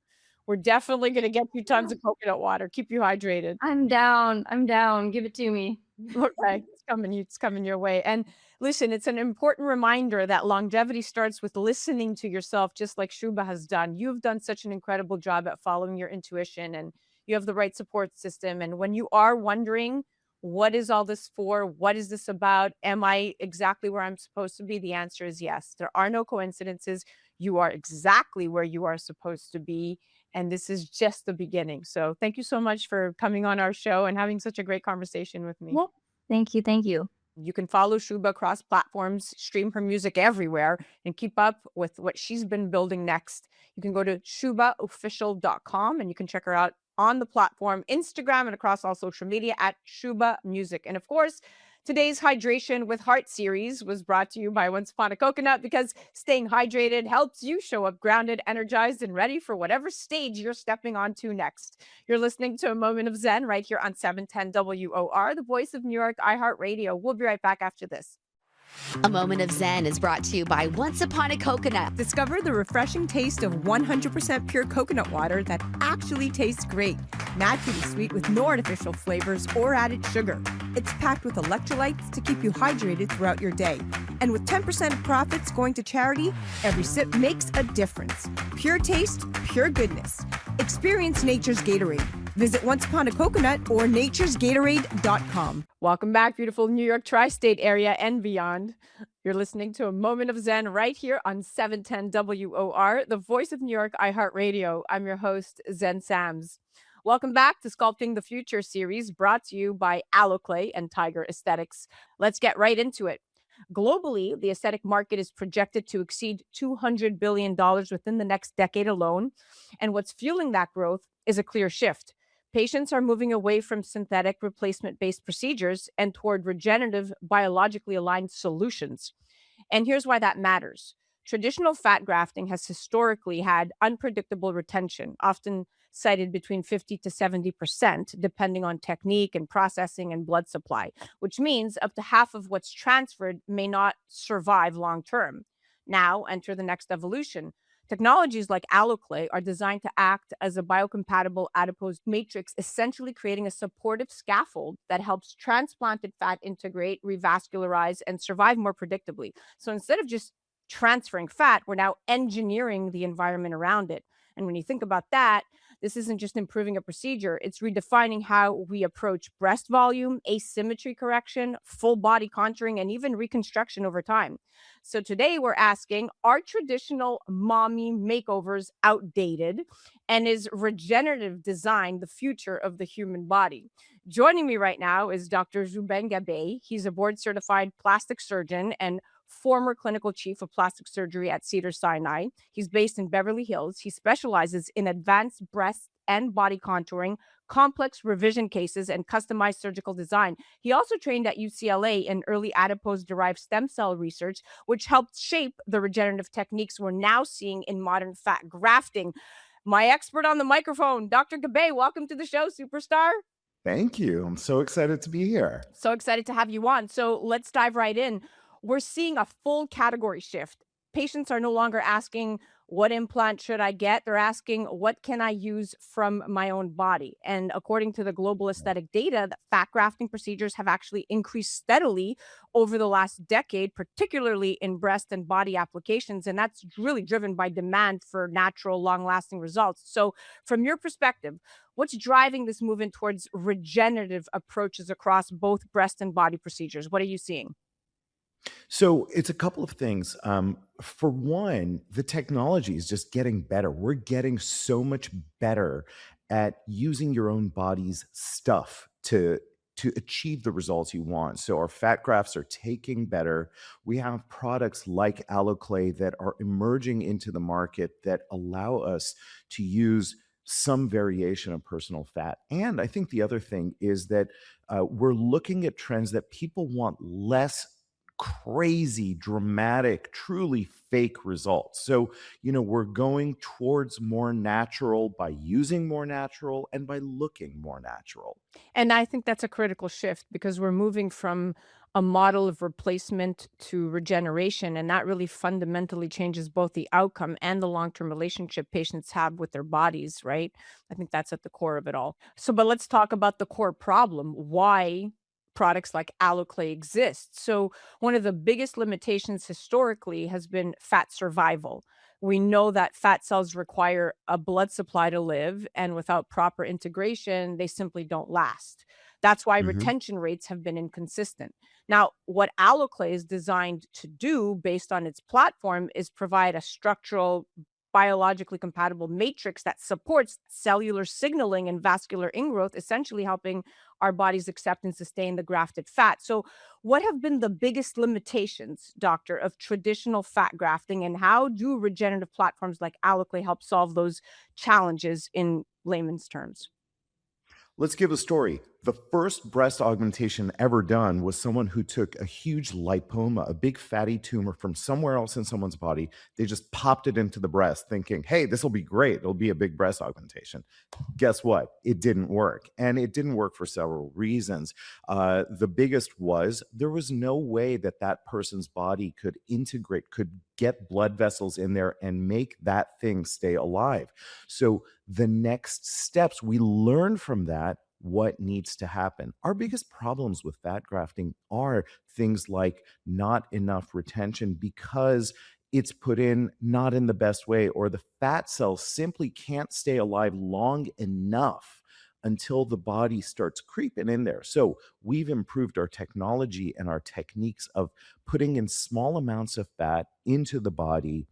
We're definitely gonna get you tons of coconut water. Keep you hydrated. I'm down. I'm down. Give it to me. Okay, it's coming your way. And listen, it's an important reminder that longevity starts with listening to yourself, just like Shuba has done. You've done such an incredible job at following your intuition, and you have the right support system. And when you are wondering, what is all this for? What is this about? Am I exactly where I'm supposed to be? The answer is yes. There are no coincidences. You are exactly where you are supposed to be. And this is just the beginning. So thank you so much for coming on our show and having such a great conversation with me. Yep. Thank you. Thank you. You can follow Shuba across platforms, stream her music everywhere, and keep up with what she's been building next. You can go to shubaofficial.com and you can check her out on the platform, Instagram, and across all social media at Shuba Music. And of course, today's Hydration with Heart series was brought to you by Once Upon a Coconut because staying hydrated helps you show up grounded, energized, and ready for whatever stage you're stepping onto next. You're listening to A Moment of Zen right here on 710 WOR, the voice of New York, iHeartRadio. We'll be right back after this. A Moment of Zen is brought to you by Once Upon a Coconut. Discover the refreshing taste of 100% pure coconut water that actually tastes great. Naturally sweet with no artificial flavors or added sugar. It's packed with electrolytes to keep you hydrated throughout your day. And with 10% of profits going to charity, every sip makes a difference. Pure taste, pure goodness. Experience nature's Gatorade. Visit Once Upon a Coconut or naturesgatorade.com. Welcome back, beautiful New York tri-state area and beyond. You're listening to A Moment of Zen right here on 710 WOR, the voice of New York, iHeartRadio. I'm your host, Zen Sams. Welcome back to Sculpting the Future series, brought to you by Alloclay and Tiger Aesthetics. Let's get right into it. Globally, the aesthetic market is projected to exceed $200 billion within the next decade alone. And what's fueling that growth is a clear shift. Patients are moving away from synthetic replacement-based procedures and toward regenerative, biologically aligned solutions. And here's why that matters. Traditional fat grafting has historically had unpredictable retention, often cited between 50 to 70%, depending on technique and processing and blood supply, which means up to half of what's transferred may not survive long term. Now, enter the next evolution. Technologies like Alloclay are designed to act as a biocompatible adipose matrix, essentially creating a supportive scaffold that helps transplanted fat integrate, revascularize, and survive more predictably. So instead of just transferring fat, we're now engineering the environment around it. And when you think about that, this isn't just improving a procedure, it's redefining how we approach breast volume, asymmetry correction, full body contouring, and even reconstruction over time. So today we're asking, are traditional mommy makeovers outdated? And is regenerative design the future of the human body? Joining me right now is Dr. Zubin Gabe. He's a board certified plastic surgeon and former clinical chief of plastic surgery at Cedars-Sinai. He's based in Beverly Hills. He specializes in advanced breast and body contouring, complex revision cases, and customized surgical design. He also trained at UCLA in early adipose-derived stem cell research, which helped shape the regenerative techniques we're now seeing in modern fat grafting. My expert on the microphone, Dr. Gabe, welcome to the show, superstar. Thank you. I'm so excited to be here. So excited to have you on. So let's dive right in. We're seeing a full category shift. Patients are no longer asking, what implant should I get? They're asking, what can I use from my own body? And according to the global aesthetic data, that fat grafting procedures have actually increased steadily over the last decade, particularly in breast and body applications. And that's really driven by demand for natural, long lasting results. So, from your perspective, what's driving this movement towards regenerative approaches across both breast and body procedures? What are you seeing? So it's a couple of things. For one, the technology is just getting better. We're getting so much better at using your own body's stuff to achieve the results you want. So our fat grafts are taking better. We have products like Alloclay that are emerging into the market that allow us to use some variation of personal fat. And I think the other thing is that we're looking at trends that people want less crazy, dramatic, truly fake results. So, we're going towards more natural by using more natural and by looking more natural. And I think that's a critical shift because we're moving from a model of replacement to regeneration. And that really fundamentally changes both the outcome and the long term relationship patients have with their bodies, right? I think that's at the core of it all. So, but let's talk about the core problem why products like Alloclay exist. So, one of the biggest limitations historically has been fat survival. We know that fat cells require a blood supply to live, and without proper integration, they simply don't last. That's why Mhm. retention rates have been inconsistent. Now, what Alloclay is designed to do based on its platform is provide a structural, biologically compatible matrix that supports cellular signaling and vascular ingrowth, essentially helping our bodies accept and sustain the grafted fat. So, what have been the biggest limitations, doctor, of traditional fat grafting, and how do regenerative platforms like Alloclay help solve those challenges in layman's terms? Let's give a story. The first breast augmentation ever done was someone who took a huge lipoma, a big fatty tumor from somewhere else in someone's body. They just popped it into the breast thinking, hey, this will be great. It'll be a big breast augmentation. Guess what? It didn't work. And it didn't work for several reasons. The biggest was there was no way that that person's body could integrate, could get blood vessels in there and make that thing stay alive. So the next steps, we learn from that what needs to happen. Our biggest problems with fat grafting are things like not enough retention because it's put in not in the best way, or the fat cells simply can't stay alive long enough until the body starts creeping in there. So we've improved our technology and our techniques of putting in small amounts of fat into the body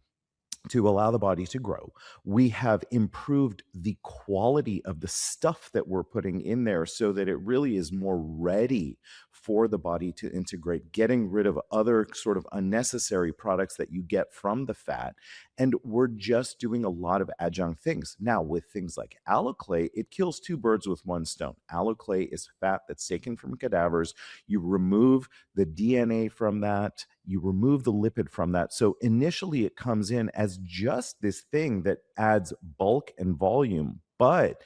to allow the body to grow. We have improved the quality of the stuff that we're putting in there so that it really is more ready for the body to integrate, getting rid of other sort of unnecessary products that you get from the fat. And we're just doing a lot of adjunct things. Now, with things like Alloclay, it kills two birds with one stone. Alloclay is fat that's taken from cadavers. You remove the DNA from that, you remove the lipid from that. So initially it comes in as just this thing that adds bulk and volume. But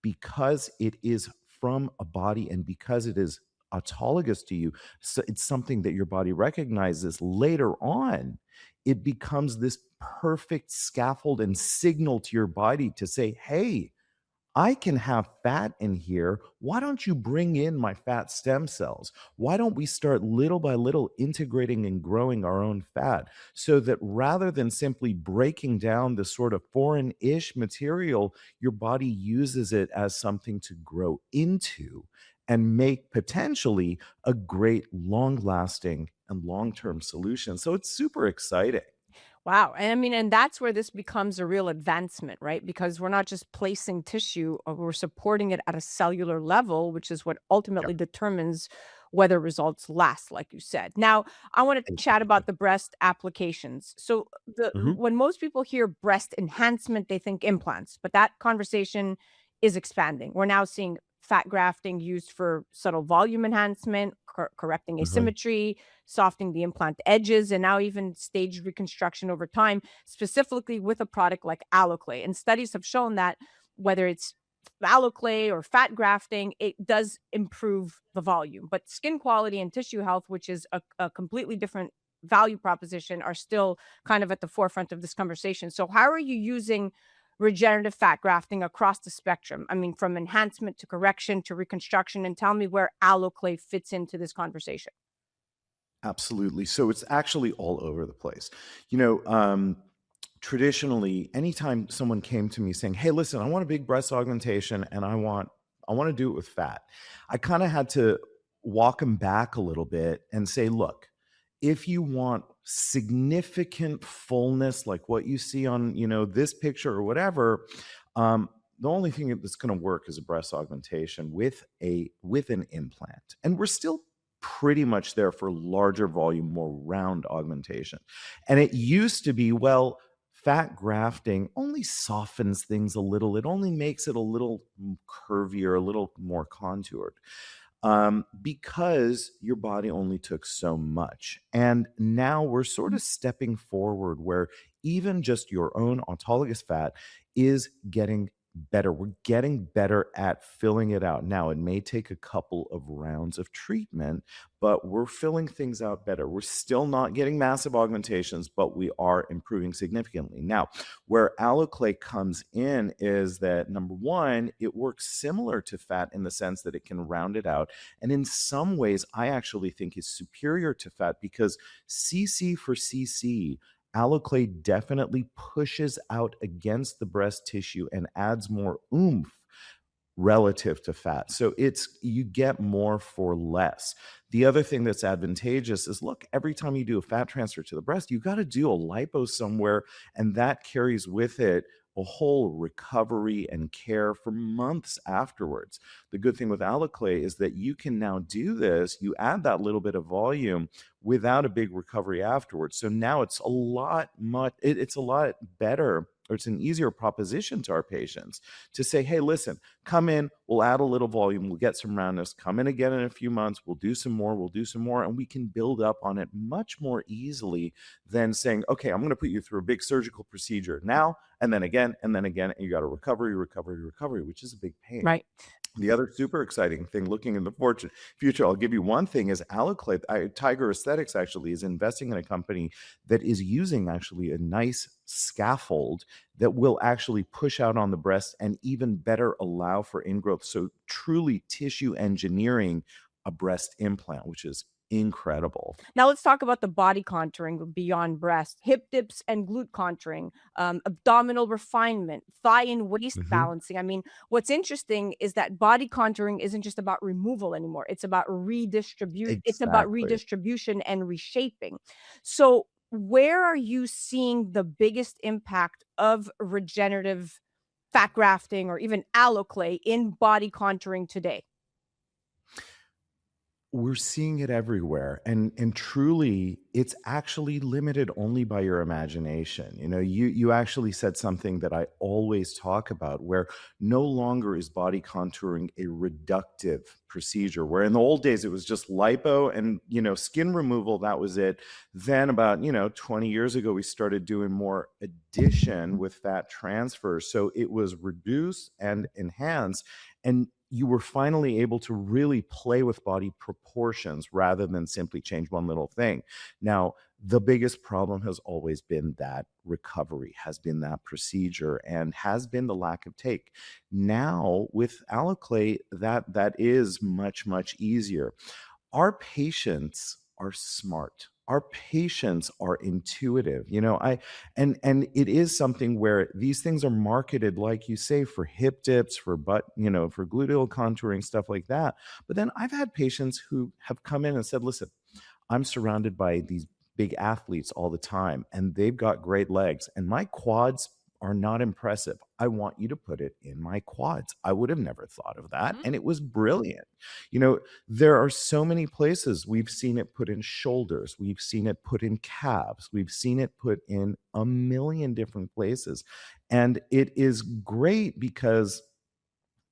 because it is from a body and because it is autologous to you, so it's something that your body recognizes later on, it becomes this perfect scaffold and signal to your body to say, hey, I can have fat in here. Why don't you bring in my fat stem cells? Why don't we start little by little integrating and growing our own fat so that rather than simply breaking down the sort of foreign ish material, your body uses it as something to grow into and make potentially a great long lasting and long term solution. So it's super exciting. Wow. And I mean, and that's where this becomes a real advancement, right? Because we're not just placing tissue, we're supporting it at a cellular level, which is what ultimately determines whether results last, like you said. Now, I want to chat about the breast applications. So, Mhm. when most people hear breast enhancement, they think implants, but that conversation is expanding. We're now seeing fat grafting used for subtle volume enhancement, correcting Mhm. asymmetry, softening the implant edges, and now even staged reconstruction over time, specifically with a product like Alloclay. And studies have shown that whether it's Alloclay or fat grafting, it does improve the volume. But skin quality and tissue health, which is a completely different value proposition are still kind of at the forefront of this conversation. So how are you using regenerative fat grafting across the spectrum? I mean, from enhancement to correction to reconstruction, and tell me where alloclave fits into this conversation. Absolutely. So it's actually all over the place. You know, traditionally, anytime someone came to me saying, "Hey, listen, I want a big breast augmentation and I want to do it with fat," I kind of had to walk them back a little bit and say, "Look, if you want significant fullness like what you see on, this picture or whatever, the only thing that's going to work is a breast augmentation with an implant." And we're still pretty much there for larger volume, more round augmentation. And it used to be, well, fat grafting only softens things a little. It only makes it a little curvier, a little more contoured, because your body only took so much. And now we're sort of stepping forward where even just your own autologous fat is getting better. We're getting better at filling it out. Now, it may take a couple of rounds of treatment, but we're filling things out better. We're still not getting massive augmentations, but we are improving significantly. Now, where alloclave comes in is that, number one, it works similar to fat in the sense that it can round it out. And in some ways, I actually think is superior to fat because CC for CC, alloclave definitely pushes out against the breast tissue and adds more oomph relative to fat. So you get more for less. The other thing that's advantageous is, look, every time you do a fat transfer to the breast, you got to do a lipo somewhere, and that carries with it a whole recovery and care for months afterwards. The good thing with alloclave is that you can now do this, you add that little bit of volume without a big recovery afterwards. So now it's a lot better, or it's an easier proposition to our patients to say, "Hey, listen, come in, we'll add a little volume, we'll get some roundness, come in again in a few months, we'll do some more, and we can build up on it much more easily than saying, okay, I'm going to put you through a big surgical procedure now, and then again, and you got a recovery, which is a big pain." Right. The other super exciting thing looking in the future, I'll give you one thing, is alloclave. Tiger Aesthetics actually is investing in a company that is using actually a nice scaffold that will actually push out on the breast and even better allow for ingrowth. So truly tissue engineering a breast implant, which is incredible. Now let's talk about the body contouring beyond breast, hip dips and glute contouring, abdominal refinement, thigh and waist balancing. I mean, what's interesting is that body contouring isn't just about removal anymore. It's about It's about Exactly. redistribution and reshaping. So where are you seeing the biggest impact of regenerative fat grafting or even alloclave in body contouring today? We're seeing it everywhere, and truly it's actually limited only by your imagination. You actually said something that I always talk about, where no longer is body contouring a reductive procedure, where in the old days it was just lipo and skin removal, that was it. Then about 20 years ago we started doing more addition with fat transfer, so it was reduce and enhance, and you were finally able to really play with body proportions rather than simply change one little thing. Now, the biggest problem has always been that recovery, has been that procedure, and has been the lack of take. Now, with alloclave, that is much, much easier. Our patients are smart. Our patients are intuitive. And it is something where these things are marketed, like you say, for hip dips, for butt, for gluteal contouring, stuff like that. But then I've had patients who have come in and said, "Listen, I'm surrounded by these big athletes all the time, and they've got great legs, and my quads are not impressive. I want you to put it in my quads." I would have never thought of that, and it was brilliant. There are so many places. We've seen it put in shoulders, we've seen it put in calves, we've seen it put in a million different places, and it is great because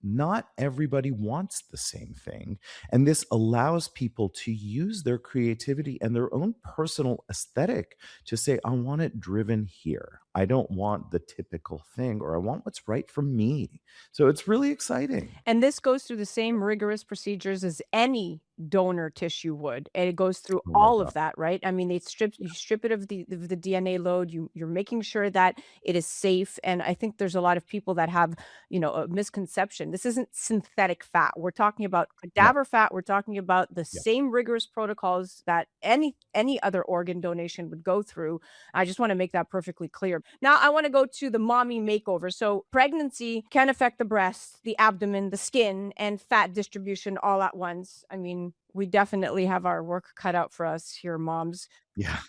not everybody wants the same thing. And this allows people to use their creativity and their own personal aesthetic to say, "I want it driven here. I don't want the typical thing, or I want what's right for me." So it's really exciting. And this goes through the same rigorous procedures as any donor tissue would, and it goes through Oh my all God. of that, right? I mean, you strip it of the DNA load. You're making sure that it is safe, and I think there's a lot of people that have, a misconception. This isn't synthetic fat. We're talking about No. cadaver fat. We're talking about the Yeah. same rigorous protocols that any other organ donation would go through. I just want to make that perfectly clear. Now, I want to go to the mommy makeover. So, pregnancy can affect the breast, the abdomen, the skin, and fat distribution all at once. I mean, we definitely have our work cut out for us here, moms. Yeah.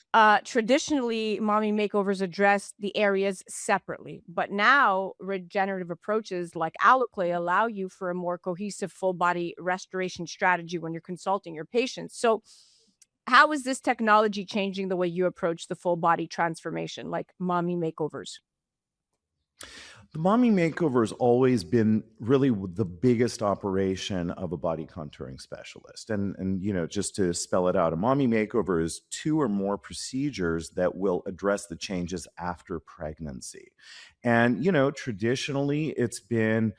Traditionally, mommy makeovers address the areas separately, but now regenerative approaches like alloclay allow you for a more cohesive full body restoration strategy when you're consulting your patients. So, how is this technology changing the way you approach the full body transformation, like mommy makeovers? The mommy makeover has always been really the biggest operation of a body contouring specialist. And just to spell it out, a mommy makeover is 2 or more procedures that will address the changes after pregnancy. And traditionally it's been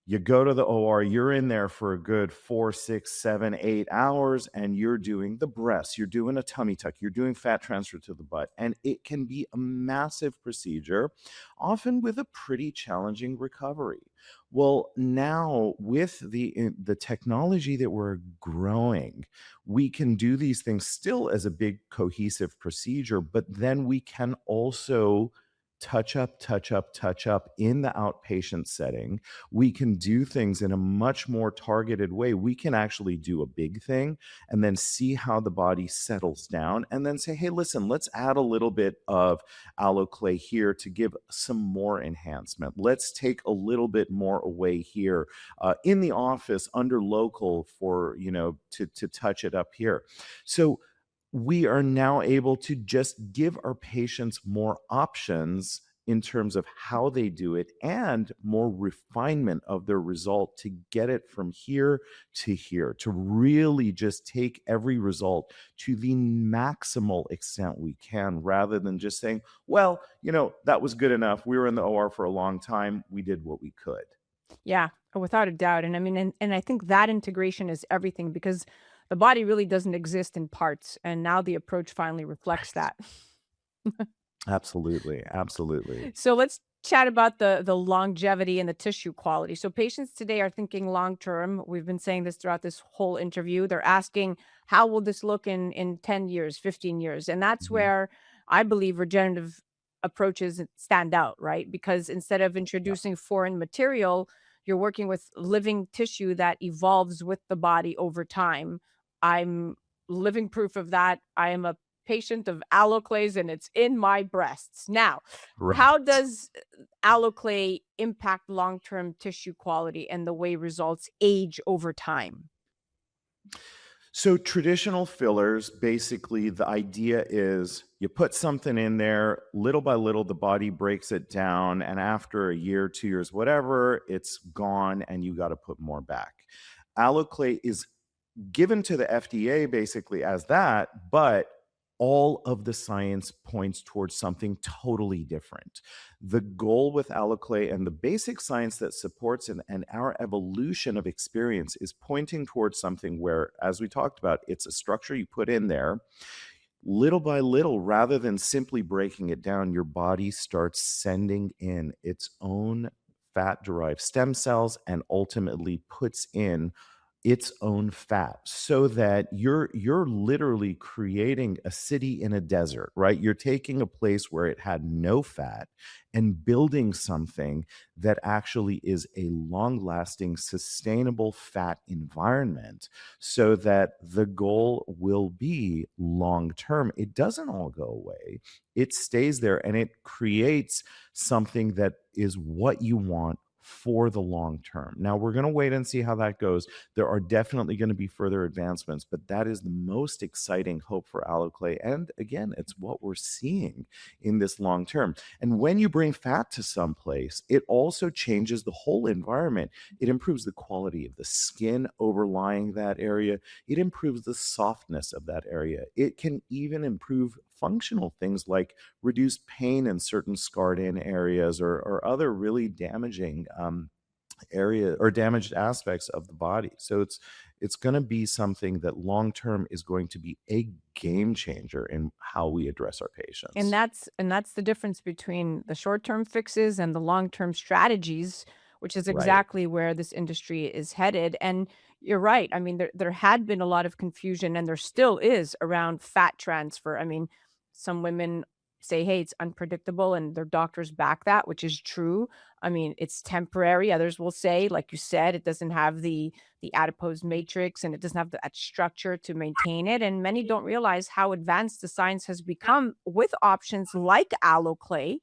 you go to the OR, you're in there for a good 4, 6, 7, 8 hours, and you're doing the breasts, you're doing a tummy tuck, you're doing fat transfer to the butt. And it can be a massive procedure, often with a pretty challenging recovery. Well, now with the technology that we're growing, we can do these things still as a big cohesive procedure, but then we can also touch up in the outpatient setting. We can do things in a much more targeted way. We can actually do a big thing and then see how the body settles down and then say, hey, listen, let's add a little bit of alloclay here to give some more enhancement. Let's take a little bit more away here in the office under local for, to touch it up here. So we are now able to just give our patients more options in terms of how they do it and more refinement of their result to get it from here to here, to really just take every result to the maximal extent we can, rather than just saying, well, that was good enough. We were in the OR for a long time. We did what we could. Yeah, without a doubt. And I mean, and I think that integration is everything because the body really doesn't exist in parts. And now the approach finally reflects Right. that. Absolutely. Absolutely. So let's chat about the longevity and the tissue quality. So patients today are thinking long term. We've been saying this throughout this whole interview. They're asking, how will this look in 10 years, 15 years? And that's Mhm. where I believe regenerative approaches stand out, right? Because instead of Yeah. introducing foreign material, you're working with living tissue that evolves with the body over time. I'm living proof of that. I am a patient of alloclays and it's in my breasts. Now, how Right. does alloclay impact long-term tissue quality and the way results age over time? So traditional fillers, basically the idea is you put something in there, little by little, the body breaks it down. And after a year, 2 years, whatever, it's gone and you got to put more back. Alloclay is given to the FDA basically as that, but all of the science points towards something totally different. The goal with alloclay and the basic science that supports and our evolution of experience is pointing towards something where, as we talked about, it's a structure you put in there. Little by little, rather than simply breaking it down, your body starts sending in its own fat derived stem cells and ultimately puts in its own fat, so that you're literally creating a city in a desert, right? You're taking a place where it had no fat and building something that actually is a long-lasting, sustainable fat environment, so that the goal will be long term. It doesn't all go away. It stays there and it creates something that is what you want for the long term. Now, we're going to wait and see how that goes. There are definitely going to be further advancements, but that is the most exciting hope for alloclay. And again, it's what we're seeing in this long term. And when you bring fat to some place, it also changes the whole environment. It improves the quality of the skin overlying that area. It improves the softness of that area. It can even improve functional things like reduce pain in certain scarred in areas or other really damaging area or damaged aspects of the body. So it's going to be something that long term is going to be a game changer in how we address our And patients. that's the difference between the short-term fixes and the long-term strategies, which is Right. exactly where this industry is headed. And you're right. I mean, there had been a lot of confusion, and there still is around fat transfer. I mean, some women say, "Hey, it's unpredictable," and their doctors back that, which is true. I mean, it's temporary. Others will say, like you said, it doesn't have the adipose matrix and it doesn't have that structure to maintain it. And many don't realize how advanced the science has become with options like aloe clay.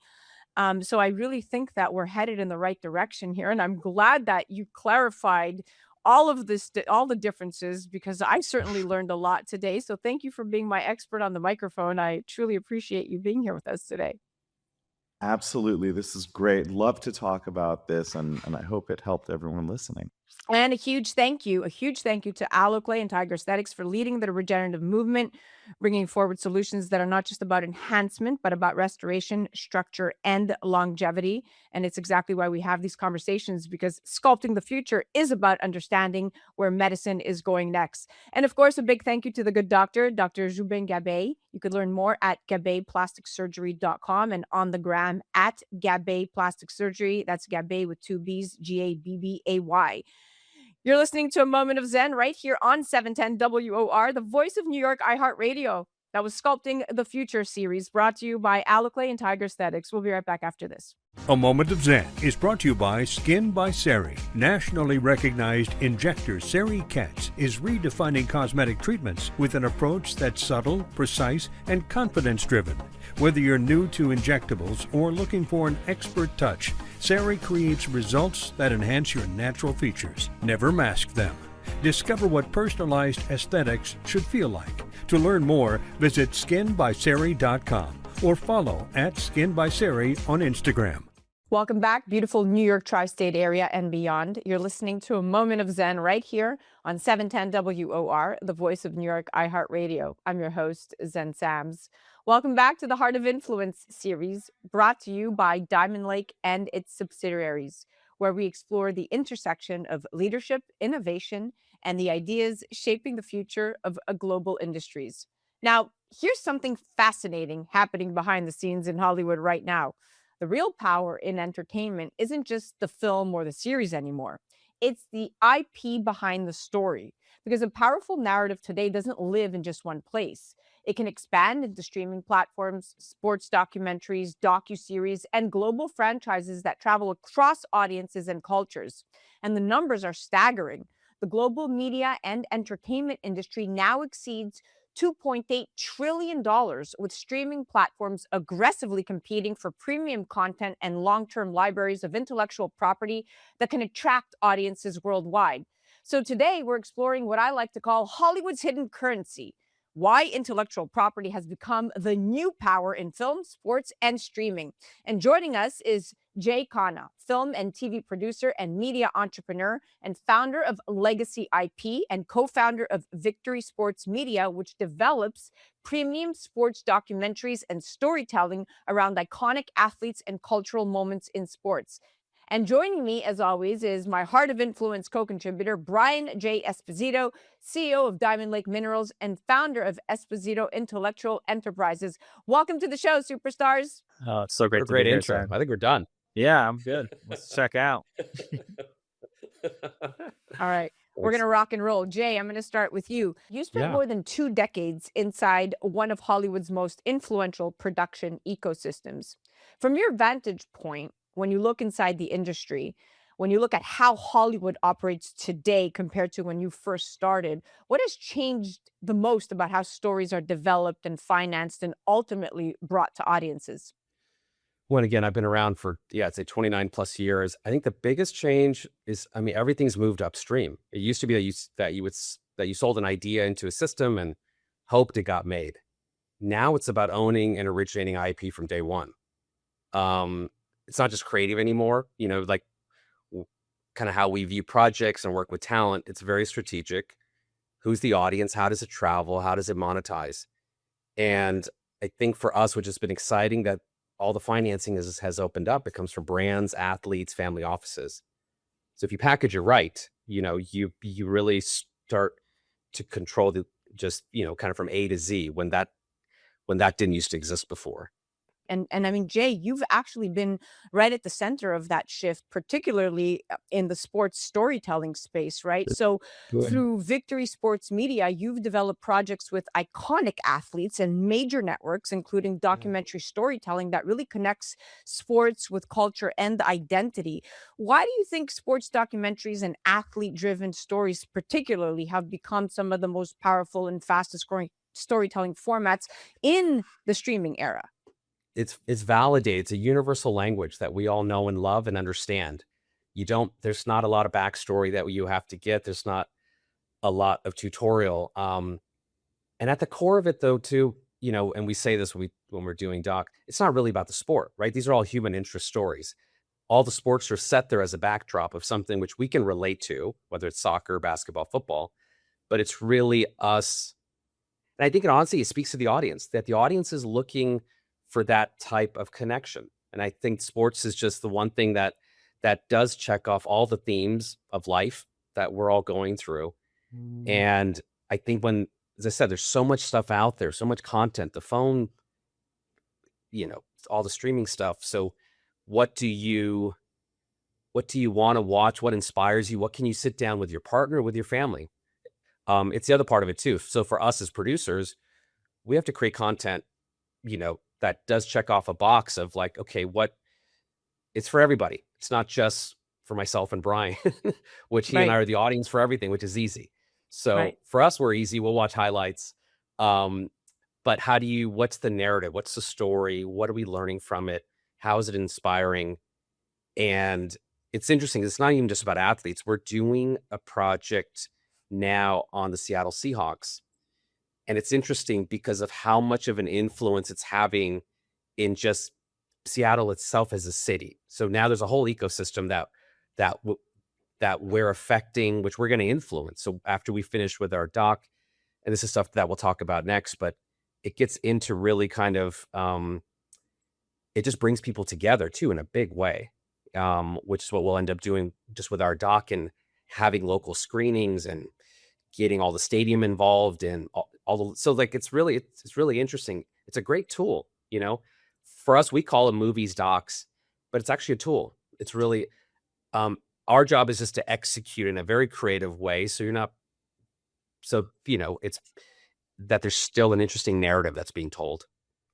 So I really think that we're headed in the right direction here. And I'm glad that you clarified all of this, all the differences, because I certainly learned a lot today. So thank you for being my expert on the microphone. I truly appreciate you being here with us today. Absolutely. This is great. Love to talk about this, and I hope it helped everyone listening. And a huge thank you to Aloclay and Tiger Aesthetics for leading the regenerative movement, bringing forward solutions that are not just about enhancement, but about restoration, structure, and longevity. And it's exactly why we have these conversations, because sculpting the future is about understanding where medicine is going next. And of course, a big thank you to the good doctor, Dr. Jubin Gabay. You could learn more at gabayplasticsurgery.com and on the gram at Gabay Plastic Surgery. That's Gabay with two B's, Gabbay. You're listening to A Moment of Zen right here on 710 WOR, the voice of New York, iHeartRadio. That was Sculpting the Future series, brought to you by Aloclay and Tiger Aesthetics. We'll be right back after this. A Moment of Zen is brought to you by Skin by Sari. Nationally recognized injector Sari Katz is redefining cosmetic treatments with an approach that's subtle, precise, and confidence-driven. Whether you're new to injectables or looking for an expert touch, Sari creates results that enhance your natural features. Never mask them. Discover what personalized aesthetics should feel like. To learn more, visit skinbysari.com or follow at skinbysari on Instagram. Welcome back, beautiful New York tri-state area and beyond. You're listening to A Moment of Zen right here on 710 WOR, the voice of New York, iHeartRadio. I'm your host, Zen Sams. Welcome back to the Heart of Influence series, brought to you by Diamond Lake and its subsidiaries, where we explore the intersection of leadership, innovation, and the ideas shaping the future of global industries. Now, here's something fascinating happening behind the scenes in Hollywood right now. The real power in entertainment isn't just the film or the series anymore. It's the IP behind the story. Because a powerful narrative today doesn't live in just one place. It can expand into streaming platforms, sports documentaries, docuseries, and global franchises that travel across audiences and cultures. And the numbers are staggering. The global media and entertainment industry now exceeds $2.8 trillion, with streaming platforms aggressively competing for premium content and long-term libraries of intellectual property that can attract audiences worldwide. So today we're exploring what I like to call Hollywood's hidden currency, why intellectual property has become the new power in film, sports, and streaming. And joining us is Jay Khanna, film and TV producer and media entrepreneur and founder of Legacy IP and co-founder of Victory Sports Media, which develops premium sports documentaries and storytelling around iconic athletes and cultural moments in sports. And joining me, as always, is my Heart of Influence co-contributor, Brian J. Esposito, CEO of Diamond Lake Minerals and founder of Esposito Intellectual Enterprises. Welcome to the show, superstars. Oh, it's so great What a to great be here, intro. Sam. I think we're done. Yeah, I'm good. Let's check out. All right. We're going to rock and roll. Jay, I'm going to start with you. You spent Yeah. more than 2 decades inside one of Hollywood's most influential production ecosystems. From your vantage point, when you look inside the industry, when you look at how Hollywood operates today compared to when you first started, what has changed the most about how stories are developed and financed and ultimately brought to audiences? Well, again, I've been around for, I'd say 29 plus years. I think the biggest change is, everything's moved upstream. It used to be that you sold an idea into a system and hoped it got made. Now it's about owning and originating IP from day one. It's not just creative anymore, like kind of how we view projects and work with talent. It's very strategic. Who's the audience? How does it travel? How does it monetize? And I think for us, which has been exciting, that all the financing has opened up. It comes from brands, athletes, family offices. So if you package it right, you really start to control the just, kind of from A to Z when that didn't used to exist before. And I mean, Jay, you've actually been right at the center of that shift, particularly in the sports storytelling space, right? So Good. through Victory Sports Media, you've developed projects with iconic athletes and major networks, including documentary storytelling that really connects sports with culture and identity. Why do you think sports documentaries and athlete-driven stories particularly have become some of the most powerful and fastest growing storytelling formats in the streaming era? It's validated. It's a universal language that we all know and love and understand. There's not a lot of backstory that you have to get. There's not a lot of tutorial. And at the core of it though, too, and we say this when we're doing doc, it's not really about the sport, right? These are all human interest stories. All the sports are set there as a backdrop of something which we can relate to, whether it's soccer, basketball, football, but it's really us. And I think honestly, it speaks to the audience, that the audience is looking for that type of connection. And I think sports is just the one thing that does check off all the themes of life that we're all going through. And I think as I said, there's so much stuff out there, so much content, the phone, all the streaming stuff. So what do you want to watch? What inspires you? What can you sit down with your partner, with your family? It's the other part of it too. So for us as producers, we have to create content, that does check off a box of like, okay, it's for everybody. It's not just for myself and Brian, which he and I Right. are the audience for everything, which is easy. So Right. for us, we're easy. We'll watch highlights. But what's the narrative? What's the story? What are we learning from it? How is it inspiring? And it's interesting. It's not even just about athletes. We're doing a project now on the Seattle Seahawks. And it's interesting because of how much of an influence it's having in just Seattle itself as a city. So now there's a whole ecosystem that we're affecting, which we're going to influence. So after we finish with our doc, and this is stuff that we'll talk about next, but it gets into really kind of, it just brings people together too in a big way, which is what we'll end up doing just with our doc and having local screenings and getting all the stadium involved and so like it's really interesting. It's a great tool, for us, we call them movies, docs, but it's actually a tool. It's really, our job is just to execute in a very creative way. So it's that there's still an interesting narrative that's being told.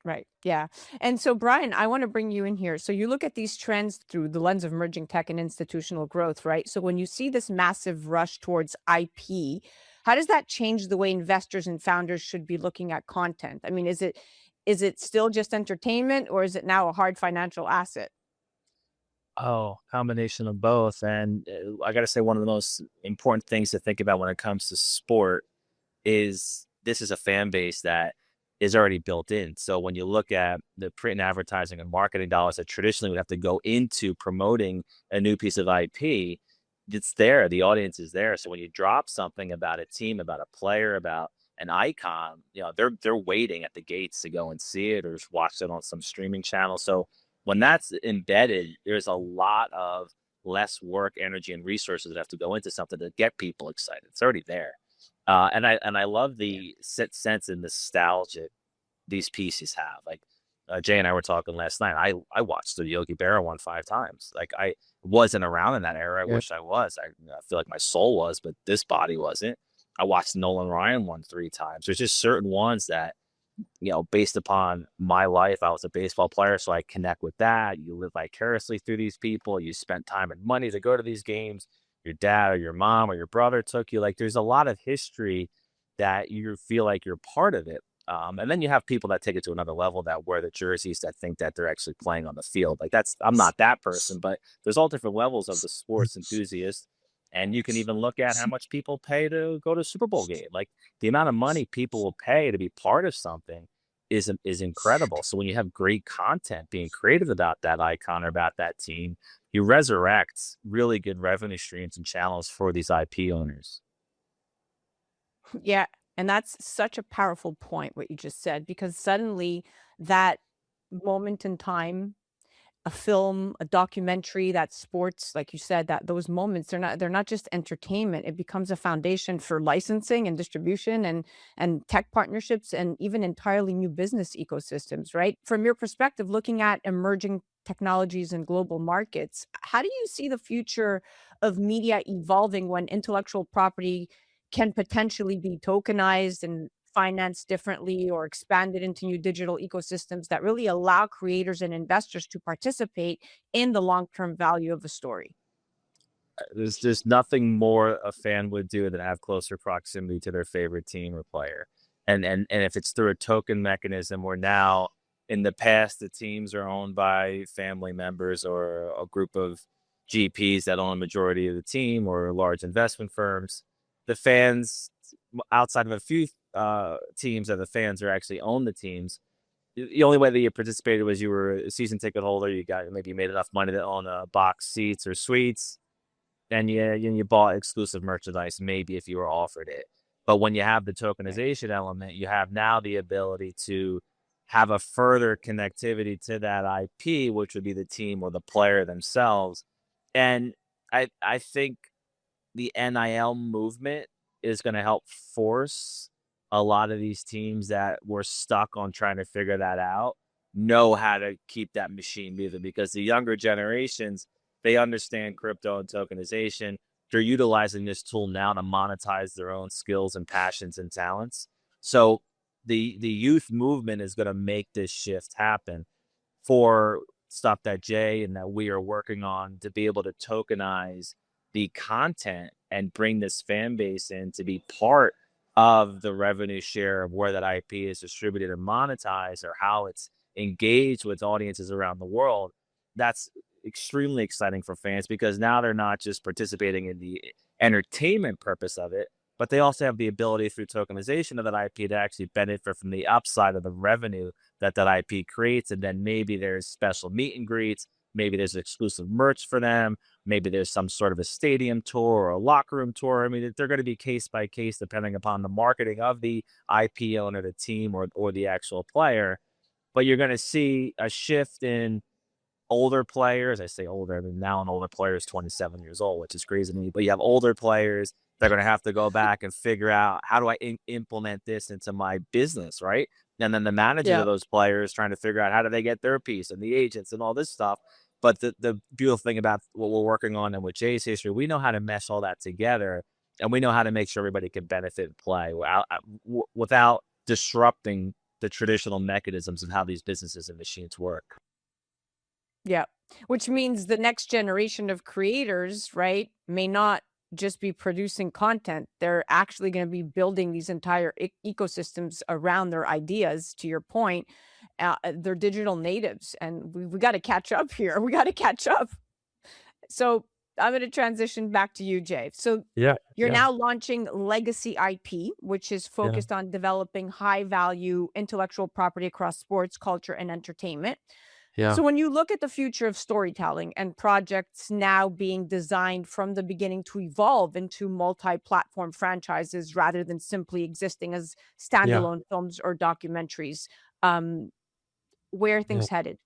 Right. Yeah. And so, Brian, I want to bring you in here. So, you look at these trends through the lens of emerging tech and institutional growth, right? So, when you see this massive rush towards IP, how does that change the way investors and founders should be looking at content? I mean, is it still just entertainment, or is it now a hard financial asset? Oh, combination of both. And I got to say, one of the most important things to think about when it comes to sport is this is a fan base that is already built in. So when you look at the print and advertising and marketing dollars that traditionally would have to go into promoting a new piece of IP, it's there. The audience is there. So when you drop something about a team, about a player, about an icon, they're waiting at the gates to go and see it or just watch it on some streaming channel. So when that's embedded, there's a lot of less work, energy, and resources that have to go into something to get people excited. It's already there. And I love the sense and nostalgia these pieces have. Like Jay and I were talking last night. I watched the Yogi Berra one 5 times. Like I wasn't around in that era. I wish I was. I feel like my soul was, but this body wasn't. I watched Nolan Ryan one 3 times. There's just certain ones that, based upon my life, I was a baseball player, so I connect with that. You live vicariously through these people. You spent time and money to go to these games. Your dad or your mom or your brother took you. Like there's a lot of history that you feel like you're part of it. And then you have people that take it to another level that wear the jerseys that think that they're actually playing on the field. Like I'm not that person, but there's all different levels of the sports enthusiast. And you can even look at how much people pay to go to a Super Bowl game. Like the amount of money people will pay to be part of something is incredible. So when you have great content being created about that icon or about that team, you resurrect really good revenue streams and channels for these IP owners. Yeah. And that's such a powerful point, what you just said, because suddenly that moment in time a film, a documentary, that sports, like you said, that those moments, they're not just entertainment. It becomes a foundation for licensing and distribution and tech partnerships and even entirely new business ecosystems, right? From your perspective, looking at emerging technologies and global markets, how do you see the future of media evolving when intellectual property can potentially be tokenized and financed differently or expanded into new digital ecosystems that really allow creators and investors to participate in the long-term value of a story? There's nothing more a fan would do than have closer proximity to their favorite team or player. And if it's through a token mechanism where now in the past the teams are owned by family members or a group of GPs that own a majority of the team or large investment firms, the fans outside of a few teams that the fans are actually own the teams. The only way that you participated was you were a season ticket holder. You got maybe you made enough money to own box seats or suites, and you bought exclusive merchandise, maybe if you were offered it. But when you have the tokenization element, you have now the ability to have a further connectivity to that IP, which would be the team or the player themselves. And I think the NIL movement is going to help force a lot of these teams that were stuck on trying to figure that out know how to keep that machine moving, because the younger generations, they understand crypto and tokenization. They're utilizing this tool now to monetize their own skills and passions and talents. So the youth movement is going to make this shift happen for stuff that Jay and that we are working on to be able to tokenize the content and bring this fan base in to be part of the revenue share of where that IP is distributed and monetized, or how it's engaged with audiences around the world. That's extremely exciting for fans, because now they're not just participating in the entertainment purpose of it, but they also have the ability through tokenization of that IP to actually benefit from the upside of the revenue that IP creates. And then maybe there's special meet and greets, maybe there's exclusive merch for them, maybe there's some sort of a stadium tour or a locker room tour. I mean, they're going to be case by case depending upon the marketing of the IP owner, the team, or the actual player. But you're going to see a shift in older players. I say older, I mean, now an older player is 27 years old, which is crazy to me. But you have older players that are going to have to go back and figure out, how do I implement this into my business, right? And then the managers Yeah. of those players trying to figure out how do they get their piece, and the agents and all this stuff. But the beautiful thing about what we're working on and with Jay's history, we know how to mesh all that together, and we know how to make sure everybody can benefit and play without disrupting the traditional mechanisms of how these businesses and machines work. Yeah. Which means the next generation of creators, right, may not just be producing content. They're actually going to be building these entire ecosystems around their ideas, to your point. They're digital natives, and we got to catch up here. We got to catch up. So I'm going to transition back to you, Jay. So Yeah. you're Yeah. now launching Legacy IP, which is Yeah. focused on developing high value intellectual property across sports, culture, and entertainment. Yeah. So when you look at the future of storytelling and projects now being designed from the beginning to evolve into multi-platform franchises rather than simply existing as Yeah. standalone films or documentaries, where are Yeah. things headed?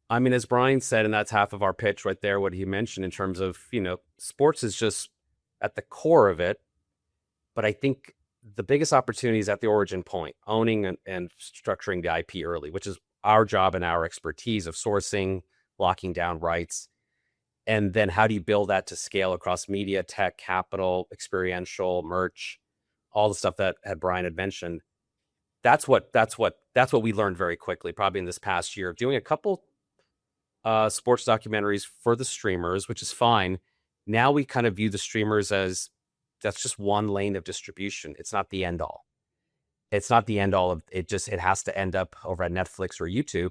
I mean, as Brian said, and that's half of our pitch right there, what he mentioned in terms of, sports is just at the core of it. But I think the biggest opportunity is at the origin point, owning and structuring the IP early, which is our job and our expertise of sourcing, locking down rights. And then how do you build that to scale across media, tech, capital, experiential, merch, all the stuff that Brian had mentioned. That's what we learned very quickly, probably in this past year, of doing a couple sports documentaries for the streamers, which is fine. Now we kind of view the streamers as that's just one lane of distribution. It's not the end all. It's not the end all of it. It has to end up over at Netflix or YouTube.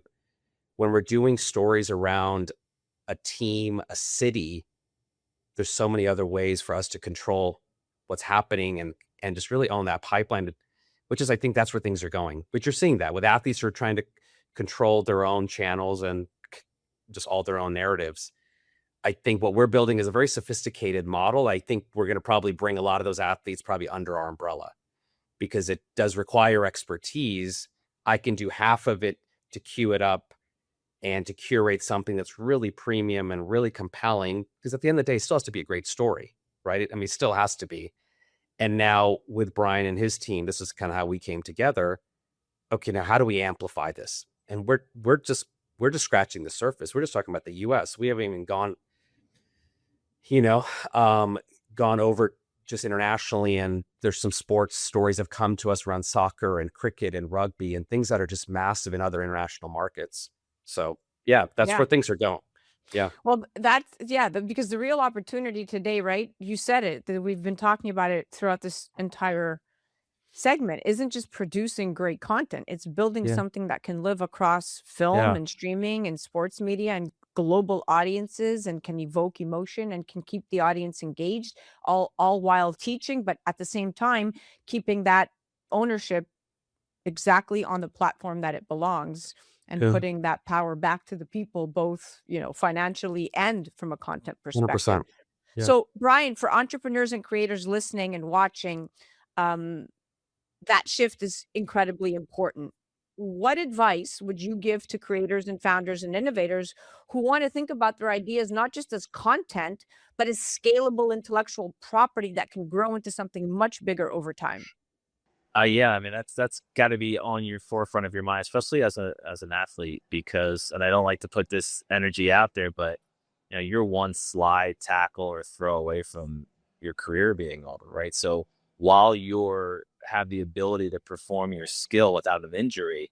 When we're doing stories around a team, a city, there's so many other ways for us to control what's happening and just really own that pipeline, which is, I think that's where things are going. But you're seeing that with athletes who are trying to control their own channels and just all their own narratives. I think what we're building is a very sophisticated model. I think we're going to probably bring a lot of those athletes probably under our umbrella, because it does require expertise. I can do half of it to queue it up and to curate something that's really premium and really compelling, because at the end of the day, it still has to be a great story, right? I mean, it still has to be. And now with Brian and his team, this is kind of how we came together. Okay, now how do we amplify this? And we're just scratching the surface. We're just talking about the US. We haven't even gone, you know, gone over just internationally. And there's some sports stories have come to us around soccer and cricket and rugby and things that are just massive in other international markets. So yeah, that's Yeah. where things are going. Yeah. Well, because the real opportunity today, right? You said it, that we've been talking about it throughout this entire segment, isn't just producing great content. It's building Yeah. something that can live across film Yeah. and streaming and sports media and global audiences, and can evoke emotion and can keep the audience engaged, all while teaching, but at the same time keeping that ownership exactly on the platform that it belongs, and Yeah. putting that power back to the people, both, financially and from a content perspective. 100%. Yeah. So, Brian, for entrepreneurs and creators listening and watching, um, that shift is incredibly important. What advice would you give to creators and founders and innovators who want to think about their ideas not just as content, but as scalable intellectual property that can grow into something much bigger over time? Yeah, I mean that's got to be on your forefront of your mind, especially as an athlete, because, and I don't like to put this energy out there, but you're one slide tackle or throw away from your career being over, right? So while you're have the ability to perform your skill without an injury,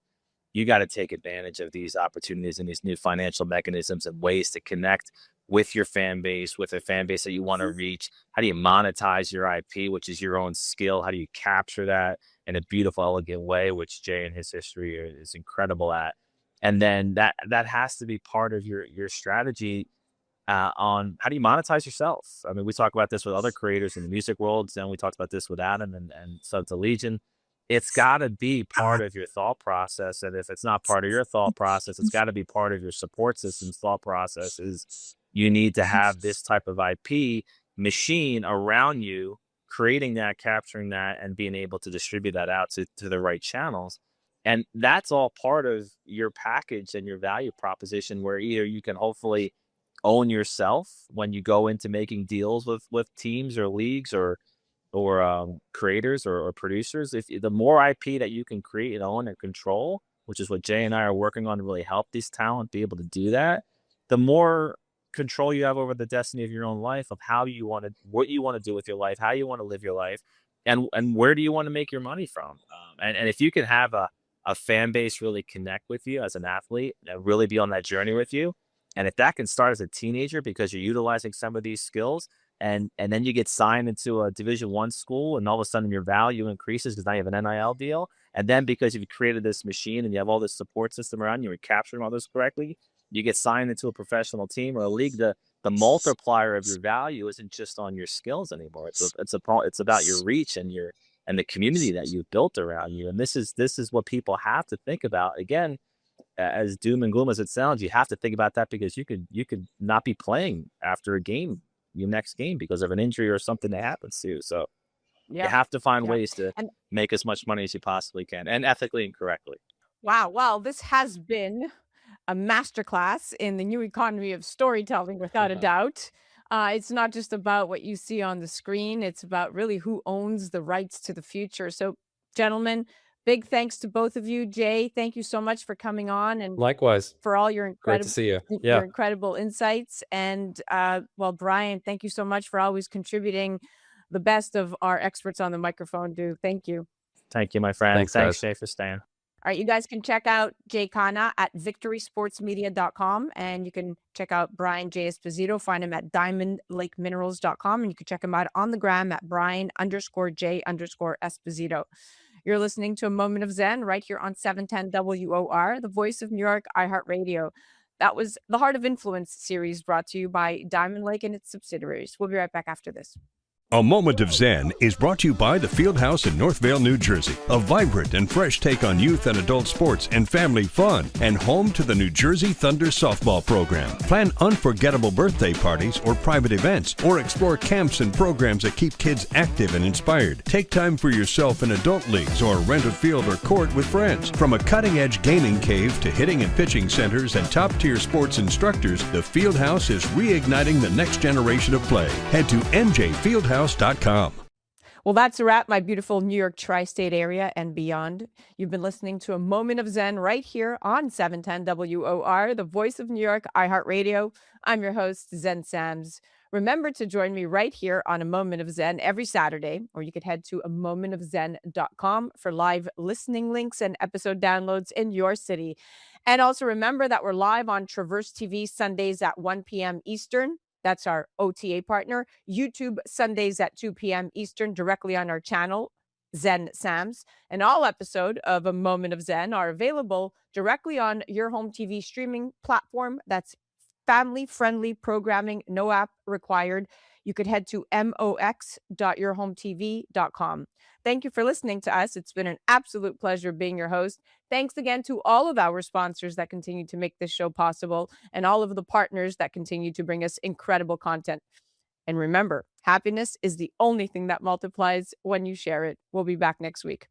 you got to take advantage of these opportunities and these new financial mechanisms and ways to connect with your fan base, with a fan base that you want to reach. How do you monetize your IP, which is your own skill? How do you capture that in a beautiful, elegant way, which Jay and his history is incredible at? And then that has to be part of your strategy on how do you monetize yourself. I mean, we talk about this with other creators in the music world, and we talked about this with Adam and Sub to Legion. It's got to be part of your thought process, and if it's not part of your thought process, it's got to be part of your support system's thought process. Is you need to have this type of IP machine around you, creating that, capturing that, and being able to distribute that out to the right channels. And that's all part of your package and your value proposition, where either you can hopefully own yourself when you go into making deals with teams or leagues or creators or producers. If the more IP that you can create and own and control, which is what Jay and I are working on to really help these talent be able to do that, the more control you have over the destiny of your own life, of what you want to do with your life, how you want to live your life, and where do you want to make your money from. And if you can have a fan base really connect with you as an athlete and really be on that journey with you, and if that can start as a teenager because you're utilizing some of these skills, and then you get signed into a Division I school, and all of a sudden your value increases because now you have an NIL deal. And then because you've created this machine and you have all this support system around you, you're capturing all this correctly, you get signed into a professional team or a league. The multiplier of your value isn't just on your skills anymore. It's about your reach and the community that you've built around you. And this is what people have to think about. Again, as doom and gloom as it sounds, you have to think about that, because you could not be playing after a game, your next game, because of an injury or something that happens to you. So you have to find ways to And make as much money as you possibly can, and ethically and correctly. wow, well, this has been a masterclass in the new economy of storytelling, without a doubt. It's not just about what you see on the screen, it's about really who owns the rights to the future. So, gentlemen, big thanks to both of you. Jay, thank you so much for coming on and Likewise. for all your Great to see you. Yeah. incredible insights. And well, Brian, thank you so much for always contributing the best of our experts on the microphone do. Thank you. Thank you, my friend. Thanks, guys. Jay, for staying. All right, you guys can check out Jay Khanna at victorysportsmedia.com, and you can check out Brian J. Esposito. Find him at diamondlakeminerals.com, and you can check him out on the gram at Brian_J_Esposito. You're listening to A Moment of Zen right here on 710 WOR, the voice of New York, iHeartRadio. That was the Heart of Influence series, brought to you by Diamond Lake and its subsidiaries. We'll be right back after this. A Moment of Zen is brought to you by the Fieldhouse in Northvale, New Jersey, a vibrant and fresh take on youth and adult sports and family fun, and home to the New Jersey Thunder softball program. Plan unforgettable birthday parties or private events, or explore camps and programs that keep kids active and inspired. Take time for yourself in adult leagues or rent a field or court with friends. From a cutting-edge gaming cave to hitting and pitching centers and top-tier sports instructors, the Fieldhouse is reigniting the next generation of play. Head to njfieldhouse.com. Well, that's a wrap, my beautiful New York tri-state area and beyond. You've been listening to A Moment of Zen right here on 710 WOR, the voice of New York, iHeartRadio. I'm your host, Zen Sams. Remember to join me right here on A Moment of Zen every Saturday, or you could head to amomentofzen.com for live listening links and episode downloads in your city. And also remember that we're live on Traverse TV Sundays at 1 p.m. Eastern. That's our OTA partner. YouTube Sundays at 2 p.m. Eastern, directly on our channel, Zen Sams. And all episodes of A Moment of Zen are available directly on your home TV streaming platform. That's family-friendly programming, no app required. You could head to mox.yourhometv.com. Thank you for listening to us. It's been an absolute pleasure being your host. Thanks again to all of our sponsors that continue to make this show possible, and all of the partners that continue to bring us incredible content. And remember, happiness is the only thing that multiplies when you share it. We'll be back next week.